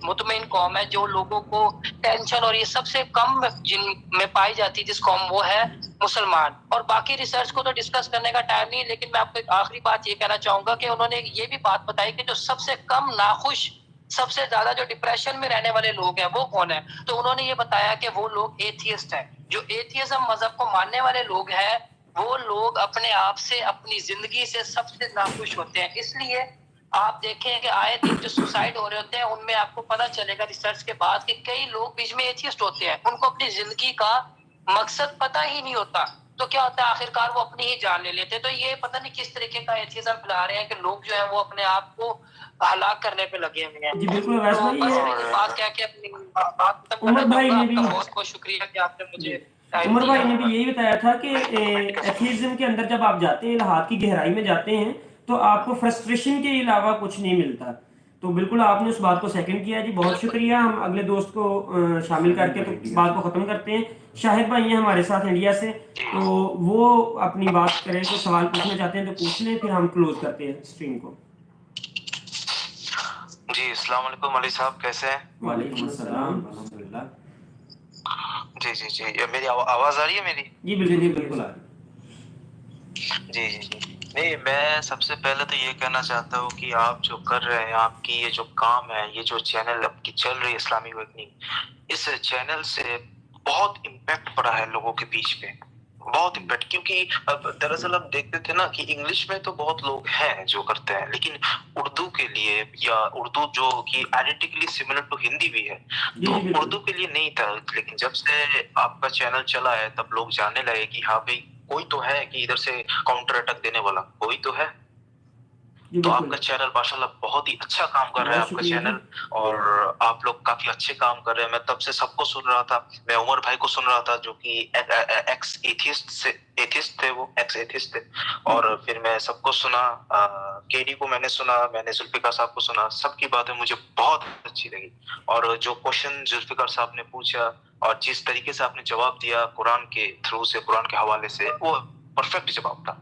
مطمئن قوم ہے، جو لوگوں کو ٹینشن اور یہ سب سے کم جن میں پائی جاتی ہے جس قوم، وہ ہے مسلمان. اور باقی ریسرچ کو تو ڈسکس کرنے کا ٹائم نہیں، لیکن میں آپ کو ایک آخری بات یہ کہنا چاہوں گا کہ انہوں نے یہ بھی بات بتائی کہ جو سب سے کم ناخوش، سب سے زیادہ جو ڈپریشن میں رہنے والے لوگ ہیں وہ کون ہیں. تو انہوں نے یہ بتایا کہ وہ لوگ ایتھیسٹ ہیں. جو ایتھیزم مذہب کو ماننے والے لوگ ہیں وہ لوگ اپنے آپ سے، اپنی زندگی سے سب سے ناخوش ہوتے ہیں. اس لیے آپ دیکھیں کہ آئے دن جو سوسائڈ ہو رہے ہوتے ہیں ان میں آپ کو پتہ چلے گا ریسرچ کے بعد کہ کئی لوگ بیچ میں ایتھیسٹ ہوتے ہیں، ان کو اپنی زندگی کا مقصد پتہ ہی نہیں ہوتا. تو کیا ہوتا ہے آخرکار وہ اپنی ہی جان لے لیتے. تو یہ پتہ نہیں کس طریقے کا ایتھیزم پھیلا رہے ہیں کہ لوگ جو ہیں وہ اپنے آپ کو ہلاک کرنے پہ لگے ہوئے ہیں. جی بالکل اویس تو بھائی، بس یہ یہ بات کہہ کے اپنی بات ختم عمر کرنا بھائی چاہوں گا. نے آپ بھی کا بہت بہت شکریہ کہ آپ نے مجھے ٹائم عمر دیا. بھائی نے بھی یہی بتایا تھا کہ ایتھیزم کے اندر جب آپ جاتے ہیں، الحاد کی گہرائی میں جاتے ہیں، تو آپ کو فرسٹریشن کے علاوہ کچھ نہیں ملتا. تو بالکل آپ نے اس بات کو سیکنڈ کیا جی، بہت شکریہ. ہم اگلے دوست کو شامل کر کے تو بات کو ختم کرتے ہیں. شاہد بھائی ہیں ہمارے ساتھ انڈیا سے، تو وہ اپنی بات کریں، کوئی سوال پوچھنا چاہتے ہیں تو پوچھ لیں، پھر ہم کلوز کرتے ہیں اسٹریم کو. جی السلام علیکم علی صاحب، کیسے ہیں؟ وعلیکم السلام الحمدللہ. جی جی جی، میری آواز آ رہی ہے میری؟ جی جی جی بالکل بالکل آ جی جی جی. نہیں، میں سب سے پہلے تو یہ کہنا چاہتا ہوں کہ آپ جو کر رہے ہیں، آپ کی یہ جو کام ہے، یہ جو چینل آپ کی چل رہی ہے اسلامک اویکننگ، اس چینل سے بہت امپیکٹ پڑا ہے لوگوں کے بیچ میں، بہت امپیکٹ. کیونکہ اب دراصل ہم دیکھتے تھے نا کہ انگلش میں تو بہت لوگ ہیں جو کرتے ہیں، لیکن اردو کے لیے، یا اردو جو کہ آئیڈینٹیکلی سملر ٹو ہندی بھی ہے، تو اردو کے لیے نہیں تھا. لیکن جب سے آپ کا چینل چلا ہے تب لوگ جاننے لگے کہ ہاں بھائی کوئی تو ہے کہ ادھر سے کاؤنٹر اٹیک دینے والا کوئی تو ہے. تو آپ کا چینل ماشاءاللہ بہت ہی اچھا کام کر رہا ہے آپ کا چینل، اور آپ لوگ کافی اچھے کام کر رہے ہیں. میں تب سے سب کو سن رہا تھا. میں عمر بھائی کو سن رہا تھا جو کہ ایکس ایتھیسٹ تھے، وہ ایکس ایتھیسٹ تھے. اور پھر میں سب کو سنا، کے ڈی کو میں نے سنا، میں نے ذوالفقار صاحب کو سنا. سب کی باتیں مجھے بہت اچھی لگی. اور جو کوشچن ذوالفقار صاحب نے پوچھا اور جس طریقے سے آپ نے جواب دیا قرآن کے تھرو سے، قرآن کے حوالے سے، وہ پرفیکٹ جواب تھا.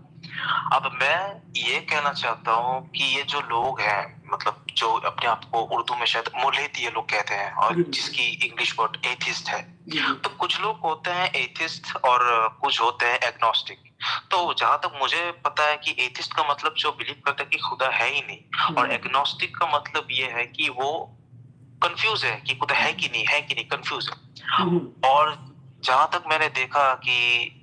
اب میں یہ کہنا چاہتا ہوں کہ یہ جو لوگ ہیں، مطلب جو اپنے آپ کو اردو میں شاید ملحد یہ لوگ کہتے ہیں، اور جس کی انگلش ورڈ ایتھیسٹ ہے، تو کچھ لوگ ہوتے ہیں ایتھیسٹ اور کچھ ہوتے ہیں ایگنوسٹک. تو جہاں تک مجھے پتا ہے کہ ایتھیسٹ کا مطلب جو بلیو کرتا ہے کہ خدا ہے ہی نہیں، اور ایگنوسٹک کا مطلب یہ ہے کہ وہ کنفیوز ہے کہ خدا ہے کہ نہیں، ہے کہ نہیں، کنفیوز ہے. اور جہاں تک میں نے دیکھا کہ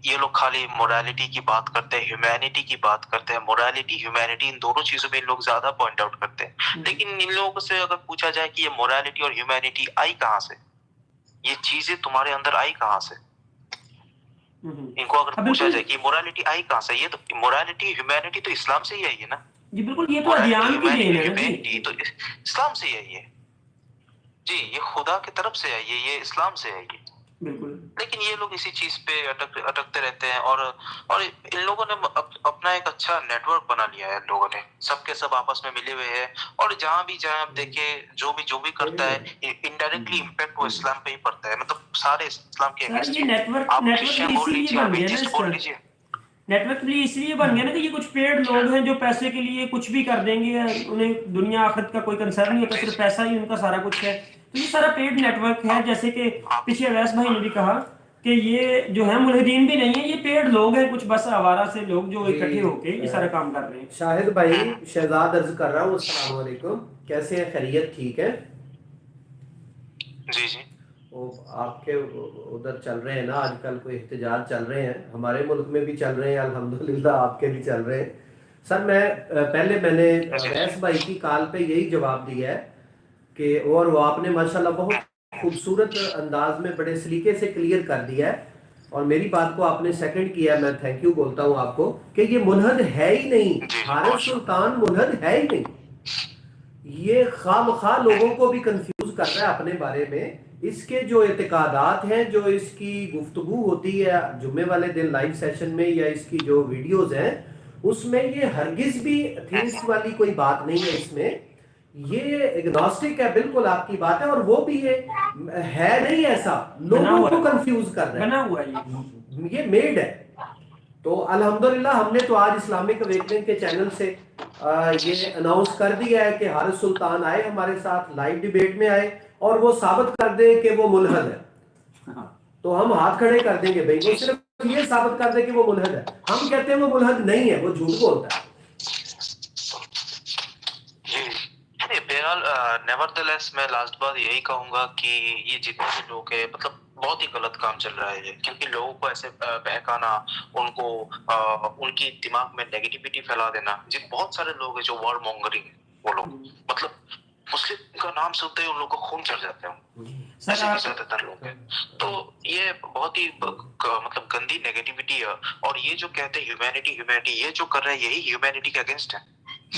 یہ لوگ خالی مورالیٹی کی بات کرتے ہیں، ہیومینٹی کی بات کرتے ہیں. مورالیٹی ہیومینٹی ان دونوں چیزوں میں ان لوگ زیادہ پوائنٹ آؤٹ کرتے ہیں. لیکن ان لوگوں سے اگر پوچھا جائے کہ یہ مورالیٹی اور ہیومینٹی آئی کہاں سے، یہ چیزیں تمہارے اندر آئی کہاں سے، ان کو اگر پوچھا جائے کہ مورالیٹی آئی کہاں سے، یہ تو مورالیٹی ہیومینٹی تو اسلام سے ہی آئی ہے نا. جی بالکل، یہ تو ادیان کی دین ہے نا جی. ہیومینٹی تو اسلام سے ہی آئی ہے. جی یہ خدا کی طرف سے ہے، یہ اسلام سے ہے یہ، بالکل لیکن یہ لوگ اسی چیز پہ اٹکتے رہتے ہیں، اور ان لوگوں نے اپنا ایک اچھا نیٹ ورک بنا لیا ہے، ان لوگوں نے سب کے سب آپس میں ملے ہوئے ہیں، اور جہاں بھی جائیں آپ دیکھیں جو بھی کرتا ہے انڈائریکٹلی امپیکٹ وہ اسلام پہ ہی پڑتا ہے، مطلب سارے اسلام کے سر اگینسٹ یہ ہی، آپ نیٹ ورک کرسچن بھی بول اسی لیے لیجیے، بن آپ گیا نا، ایتھیسٹ اس بول کا لیجیے. نیٹ ورک بھی اس لیے بن گیا نا کہ یہ کچھ پیڈ لوگ ہیں جو پیسے کے لیے کچھ بھی کر دیں گے، انہیں دنیا آخرت کا کوئی کنسرن نہیں ہوتا، صرف پیسہ ہی ان کا سارا کچھ ہے. تو یہ سارا پیڈ نیٹ ورک ہے، جیسے کہ پیچھے اویس بھائی نے بھی کہا کہ یہ جو ہے ملحدین بھی نہیں ہیں، یہ پیڈ لوگ ہیں، کچھ بس آوارہ سے لوگ جو اکٹھے ہو کے یہ سارا کام کر رہے ہیں. شاہد بھائی، شہزاد عرض کر رہا ہوں، السلام علیکم، کیسے ہیں؟ خیریت؟ ٹھیک ہے؟ جی جی وہ آپ کے ادھر چل رہے ہیں نا آج کل کوئی احتجاج چل رہے ہیں، ہمارے ملک میں بھی چل رہے ہیں الحمدللہ، آپ کے بھی چل رہے ہیں. سر میں میں نے اویس بھائی کی کال پہ یہی جواب دیا ہے کہ، اور وہ آپ نے ماشاءاللہ بہت خوبصورت انداز میں بڑے سلیقے سے کلیئر کر دیا ہے، اور میری بات کو آپ نے سیکنڈ کیا ہے، میں تھینک یو بولتا ہوں آپ کو، کہ یہ ملحد ہے ہی نہیں، حارث سلطان ملحد ہے ہی نہیں. یہ خواہ مخواہ لوگوں کو بھی کنفیوز کر رہا ہے اپنے بارے میں. اس کے جو اعتقادات ہیں، جو اس کی گفتگو ہوتی ہے جمعے والے دن لائیو سیشن میں، یا اس کی جو ویڈیوز ہیں، اس میں یہ ہرگز بھی ایتھیسٹ والی کوئی بات نہیں ہے. اس میں یہ اگنوسٹک ہے، بالکل آپ کی بات ہے، اور وہ بھی یہ ہے نہیں ایسا، لوگوں کو کنفیوز کر رہا بنا ہوا ہے ہے، یہ میڈ ہے. تو الحمدللہ ہم نے تو آج اسلامک اویکننگ کے چینل سے یہ اناؤنس کر دیا ہے کہ حارث سلطان آئے ہمارے ساتھ لائیو ڈیبیٹ میں آئے، اور وہ ثابت کر دے کہ وہ ملحد ہے. تو ہم ہاتھ کھڑے کر دیں گے بھائی، وہ صرف یہ ثابت کر دے کہ وہ ملحد ہے. ہم کہتے ہیں وہ ملحد نہیں ہے، وہ جھوٹ بولتا ہے. بہرحال نیور لیس میں لاسٹ بات یہی کہوں گا کہ یہ جتنے بھی لوگ ہیں، مطلب بہت ہی غلط کام چل رہا ہے، کیونکہ لوگوں کو ایسے بہکانا، ان کو ان کی دماغ میں نیگیٹیوٹی پھیلا دینا. بہت سارے لوگ ہیں جو ورڈ مونگرنگ ہے، وہ لوگ مطلب مسلم کا نام سنتے ہی ان لوگوں کو خون چڑھ جاتے ہیں، ایسے بھی زیادہ تر لوگ ہیں. تو یہ بہت ہی مطلب گندی نیگیٹیوٹی ہے، اور یہ جو کہتے ہیں ہیومینٹی، یہ جو کر رہے ہیں یہی ہیومینٹی کے اگینسٹ ہے،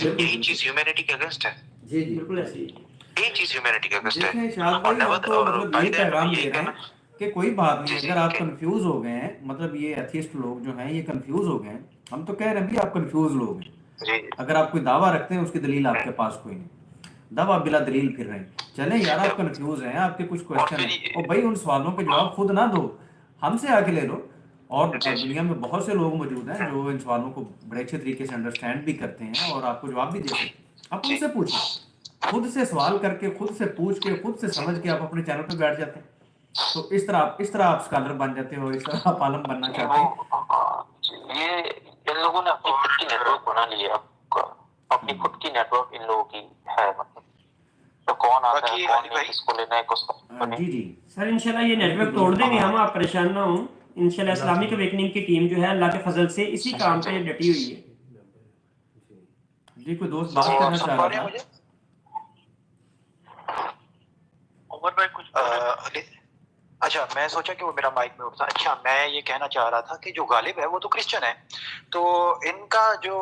یہی چیز ہیومینٹی کے اگینسٹ ہے. جی جی بالکل ایسے ہی. یہی چیز ہیومینٹی کے اگینسٹ ہے. دیکھیں شاہد بھائی، ہم تو مطلب یہ پیغام دے رہے ہیں کہ کوئی بات نہیں، جی اگر آپ جی کنفیوز ہو گئے ہیں، مطلب یہ ایتھیسٹ لوگ جو ہیں یہ کنفیوز ہو گئے ہیں، ہم تو کہہ رہے ہیں بھی آپ کنفیوز لوگ ہیں. جی اگر آپ کوئی دعویٰ رکھتے ہیں، اس کی دلیل آپ کے پاس کوئی نہیں، دعویٰ بلا دلیل پھر رہے ہیں. چلیں یار، آپ کنفیوز ہیں، آپ کے کچھ کوشچن ہیں، اور بھائی ان سوالوں کے جواب خود نہ دو، ہم سے آ کے لے لو. اور دنیا میں بہت سے لوگ موجود ہیں جو ان سوالوں کو بڑے اچھے طریقے سے انڈرسٹینڈ بھی کرتے ہیں اور آپ کو جواب بھی دے سکتے ہیں. آپ ان سے پوچھیں، خود سے سوال کر کے، خود سے پوچھ کے، خود سے سمجھ کے آپ اپنے چینل پہ بیٹھ جاتے ہیں. تو اس طرح آپ اسکالر بن جاتے ہو، اس طرح آپ عالم بننا چاہتے ہیں. یہ ان لوگوں نے اپنی خود کی نیٹ ورک بنا لی ہے، اپنی خود کی نیٹ ورک ان لوگوں کی ہے، مطلب تو کون آتا ہے، کون نہیں، کس کو لینا ہے، کس کو جی جی سر انشاءاللہ یہ نیٹ ورک توڑ دیں گے ہم، آپ پریشان نہ ہوں. انشاءاللہ اسلامک اویکننگ کی ٹیم جو ہے اللہ کے فضل سے اسی کام پہ ڈٹی ہوئی ہے. جی کوئی دوست بات کرنا چاہ رہا تھا. عمر بھائی کچھ اچھا، میں سوچا کہ وہ میرا مائک میں اٹھتا. اچھا، میں یہ کہنا چاہ رہا تھا کہ جو غالب ہے وہ تو کرسچن ہے، تو ان کا جو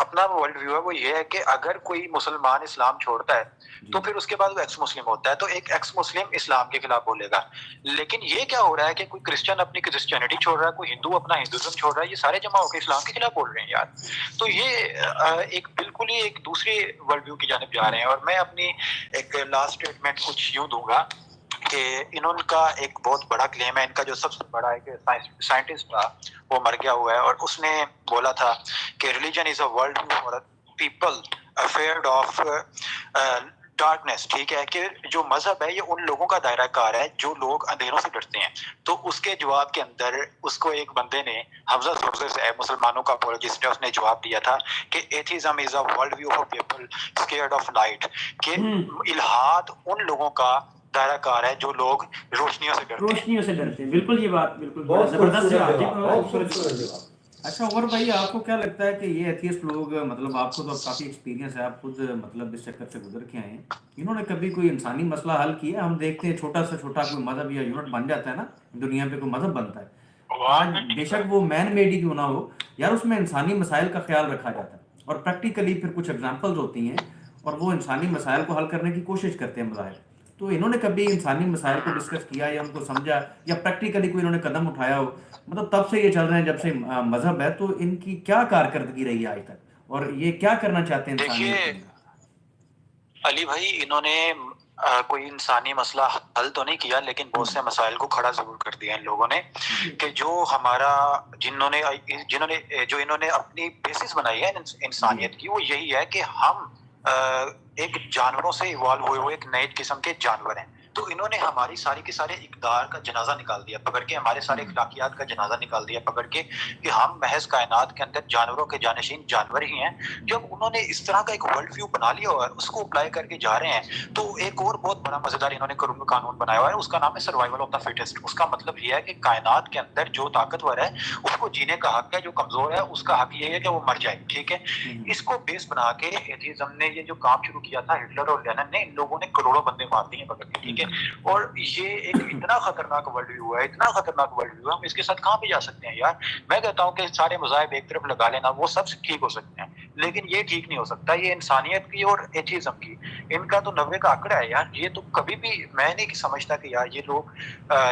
اپنا ورلڈ ویو ہے وہ یہ ہے کہ اگر کوئی مسلمان اسلام چھوڑتا ہے تو پھر اس کے بعد وہ ایکس مسلم ہوتا ہے، تو ایک ایکس مسلم اسلام کے خلاف بولے گا. لیکن یہ کیا ہو رہا ہے کہ کوئی کرسچن اپنی کرسچینٹی چھوڑ رہا ہے، کوئی ہندو اپنا ہندوازم چھوڑ رہا ہے، یہ سارے جمع ہو کے اسلام کے خلاف بول رہے ہیں یار. تو یہ ایک بالکل ہی ایک دوسری ورلڈ ویو کی جانب جا رہے ہیں. اور میں اپنی ایک لاسٹ اسٹیٹمنٹ کچھ یوں دوں گا کہ انہوں کا ایک بہت بڑا کلیم ہے، ان کا جو سب سے بڑا ایک سائنٹسٹ تھا وہ مر گیا ہوا ہے، اور اس نے بولا تھا کہ religion is a world for people afraid of darkness. ٹھیک ہے، کہ جو مذہب ہے یہ ان لوگوں کا دائرہ کار ہے جو لوگ اندھیروں سے ڈرتے ہیں. تو اس کے جواب کے اندر اس کو ایک بندے نے، حمزہ سورزے سے مسلمانوں کا اپولوجسٹ ہے، اس نے جواب دیا تھا کہ atheism is a world view of people scared of light, کہ الہاد ان لوگوں کا دائرہ کار ہے جو لوگ روشنیوں سے ڈرتے ہیں. روشنیوں سے ڈرتے ہیں، بالکل یہ بات بالکل بہت زبردست خوبصورت جواب. جواب، بہت خوبصورت جواب. اچھا عمر بھائی، آپ کو کیا لگتا ہے کہ یہ ایتھیسٹ لوگ، مطلب آپ کو تو کافی ایکسپیرینس ہے، آپ خود مطلب اس چکر سے گزر کے آئے ہیں، انہوں نے کبھی کوئی انسانی مسئلہ حل کیا؟ ہم دیکھتے ہیں چھوٹا سے چھوٹا کوئی مذہب یا یونٹ بن جاتا ہے نا، دنیا پہ کوئی مذہب بنتا ہے، آج بے شک وہ مین میڈ ہی کیوں نہ ہو یار، اس میں انسانی مسائل کا خیال رکھا جاتا ہے، اور پریکٹیکلی پھر کچھ ایگزامپلز ہوتی ہیں، اور وہ انسانی مسائل کو حل کرنے کی کوشش کرتے ہیں مذاہب. تو انہوں نے کبھی انسانی مسائل کو ڈسکس کیا یا ان کو سمجھا یا پریکٹیکلی کوئی انہوں نے قدم اٹھایا ہو؟ مطلب تب سے یہ چل رہے ہیں جب سے مذہب ہے، تو ان کی کیا کارکردگی رہی ہے آج تک، اور یہ کیا کرنا چاہتے ہیں انسانیت کے لیے؟ علی بھائی، انہوں نے کوئی انسانی مسئلہ حل تو نہیں کیا، لیکن بہت سے مسائل کو کھڑا ضرور کر دیا ان لوگوں نے، کہ جو ہمارا انہوں نے اپنی بیسس بنائی ہے انسانیت کی، وہ یہی ہے کہ ہم ایک جانوروں سے ایوالو ہوئے ایک نئے قسم کے جانور ہیں. تو انہوں نے ہماری ساری کے سارے اقدار کا جنازہ نکال دیا پکڑ کے، ہمارے سارے اخلاقیات کا جنازہ نکال دیا پکڑ کے، کہ ہم محض کائنات کے اندر جانوروں کے جانشین جانور ہی ہیں. جب انہوں نے اس طرح کا ایک ورلڈ ویو بنا لیا ہوا ہے، اس کو اپلائی کر کے جا رہے ہیں، تو ایک اور بہت بڑا مزیدار انہوں نے قانون بنایا ہوا ہے، اس کا نام ہے سروائیول آف دا فٹسٹ. اس کا مطلب یہ ہے کہ کائنات کے اندر جو طاقتور ہے اس کو جینے کا حق ہے، جو کمزور ہے اس کا حق یہ ہے کہ وہ مر جائے. ٹھیک ہے، اس کو بیس بنا کے ایتھیزم نے یہ جو کام شروع کیا تھا، ہٹلر اور لینن نے، ان لوگوں نے کروڑوں بندے مار دیے پکڑ کے. ٹھیک ہے، اور یہ ایک اتنا خطرناک ورلڈ ویو ہے، اتنا خطرناک ورلڈ ویو ہے، ہم اس کے ساتھ کہاں پہ جا سکتے ہیں یار. میں کہتا ہوں کہ سارے مذاہب ایک طرف لگا لینا، وہ سب ٹھیک ہو سکتے ہیں، لیکن یہ ٹھیک نہیں ہو سکتا. یہ انسانیت کی اور ایتھیزم کی، ان کا تو 90 کا آنکڑا ہے یار. یہ تو کبھی بھی میں نہیں سمجھتا کہ یار یہ لوگ،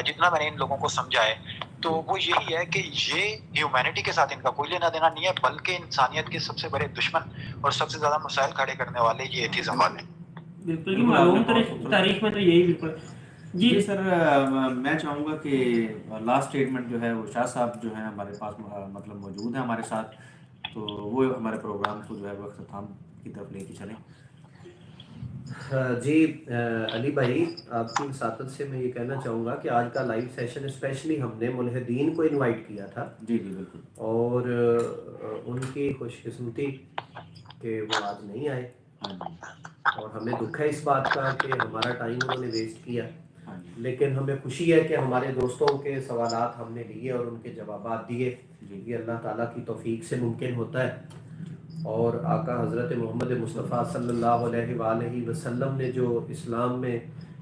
جتنا میں نے ان لوگوں کو سمجھا ہے، تو وہ یہی ہے کہ یہ ہیومینٹی کے ساتھ ان کا کوئی لینا دینا نہیں ہے، بلکہ انسانیت کے سب سے بڑے دشمن اور سب سے زیادہ مسائل کھڑے کرنے والے یہ ایتھیزم والے ہیں. بالکل جی، معلوم تاریخ میں تو یہی بالکل. جی سر، میں چاہوں گا کہ لاسٹ اسٹیٹمنٹ جو ہے وہ شاہ صاحب جو ہیں ہمارے پاس مطلب موجود ہیں ہمارے ساتھ، تو وہ ہمارے پروگرام کو جو ہے وہ اختتام کی طرف لے کے چلیں. جی علی بھائی، آپ کی وساطت سے میں یہ کہنا چاہوں گا کہ آج کا لائیو سیشن اسپیشلی ہم نے ملحدین کو انوائٹ کیا تھا. جی جی بالکل. اور ان کی خوش قسمتی کہ وہ آج نہیں آئے، اور ہمیں دکھ ہے اس بات کا کہ ہمارا ٹائم انہوں نے ویسٹ کیا. لیکن ہمیں خوشی ہے کہ ہمارے دوستوں کے سوالات ہم نے لیے اور ان کے جوابات دیے. یہ اللہ تعالیٰ کی توفیق سے ممکن ہوتا ہے. اور آقا حضرت محمد مصطفیٰ صلی اللہ علیہ وآلہ وسلم نے جو اسلام میں،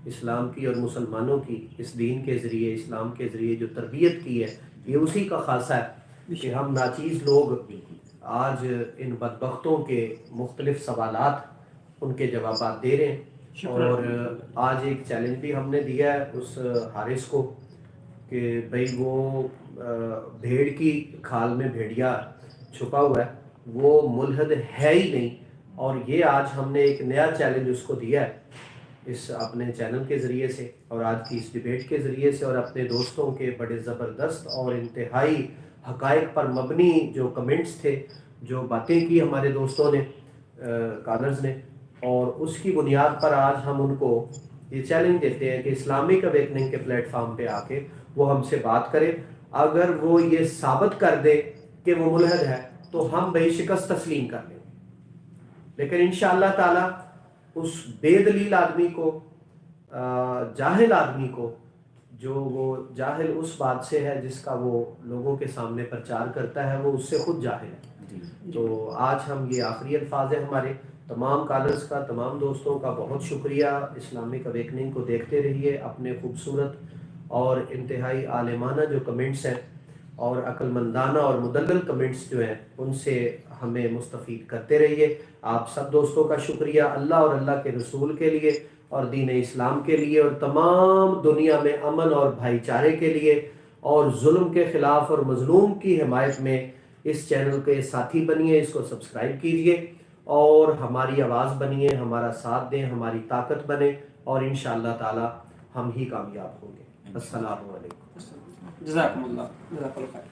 اسلام کی اور مسلمانوں کی اس دین کے ذریعے، اسلام کے ذریعے جو تربیت کی ہے، یہ اسی کا خاصہ ہے کہ ہم ناچیز لوگ آج ان بدبختوں کے مختلف سوالات، ان کے جوابات دے رہے ہیں. اور آج ایک چیلنج بھی ہم نے دیا ہے اس حارث کو کہ بھئی وہ بھیڑ کی کھال میں بھیڑیا چھپا ہوا ہے، وہ ملحد ہے ہی نہیں. اور یہ آج ہم نے ایک نیا چیلنج اس کو دیا ہے اس اپنے چینل کے ذریعے سے، اور آج کی اس ڈیبیٹ کے ذریعے سے، اور اپنے دوستوں کے بڑے زبردست اور انتہائی حقائق پر مبنی جو کمنٹس تھے، جو باتیں کی ہمارے دوستوں نے، کالرز نے، اور اس کی بنیاد پر آج ہم ان کو یہ چیلنج دیتے ہیں کہ اسلامک اویکننگ کے پلیٹ فارم پہ آ کے وہ ہم سے بات کرے. اگر وہ یہ ثابت کر دے کہ وہ ملحد ہے تو ہم بے شکست تسلیم کر لیں، لیکن انشاءاللہ تعالی اس بے دلیل آدمی کو، جاہل آدمی کو، جو وہ جاہل اس بات سے ہے جس کا وہ لوگوں کے سامنے پرچار کرتا ہے، وہ اس سے خود جاہل ہے. تو آج ہم یہ آخری الفاظ ہیں ہمارے تمام کالرز کا، تمام دوستوں کا بہت شکریہ. اسلامک اویکننگ کو دیکھتے رہیے، اپنے خوبصورت اور انتہائی عالمانہ جو کمنٹس ہیں اور عقل مندانہ اور مدلل کمنٹس جو ہیں ان سے ہمیں مستفید کرتے رہیے. آپ سب دوستوں کا شکریہ، اللہ اور اللہ کے رسول کے لیے اور دین اسلام کے لیے اور تمام دنیا میں امن اور بھائی چارے کے لیے، اور ظلم کے خلاف اور مظلوم کی حمایت میں اس چینل کے ساتھی بنیے، اس کو سبسکرائب کیجئے اور ہماری آواز بنیے، ہمارا ساتھ دیں، ہماری طاقت بنے، اور انشاءاللہ تعالی ہم ہی کامیاب ہوں گے. السلام علیکم. جزاکم اللہ، جزاک اللہ خیر.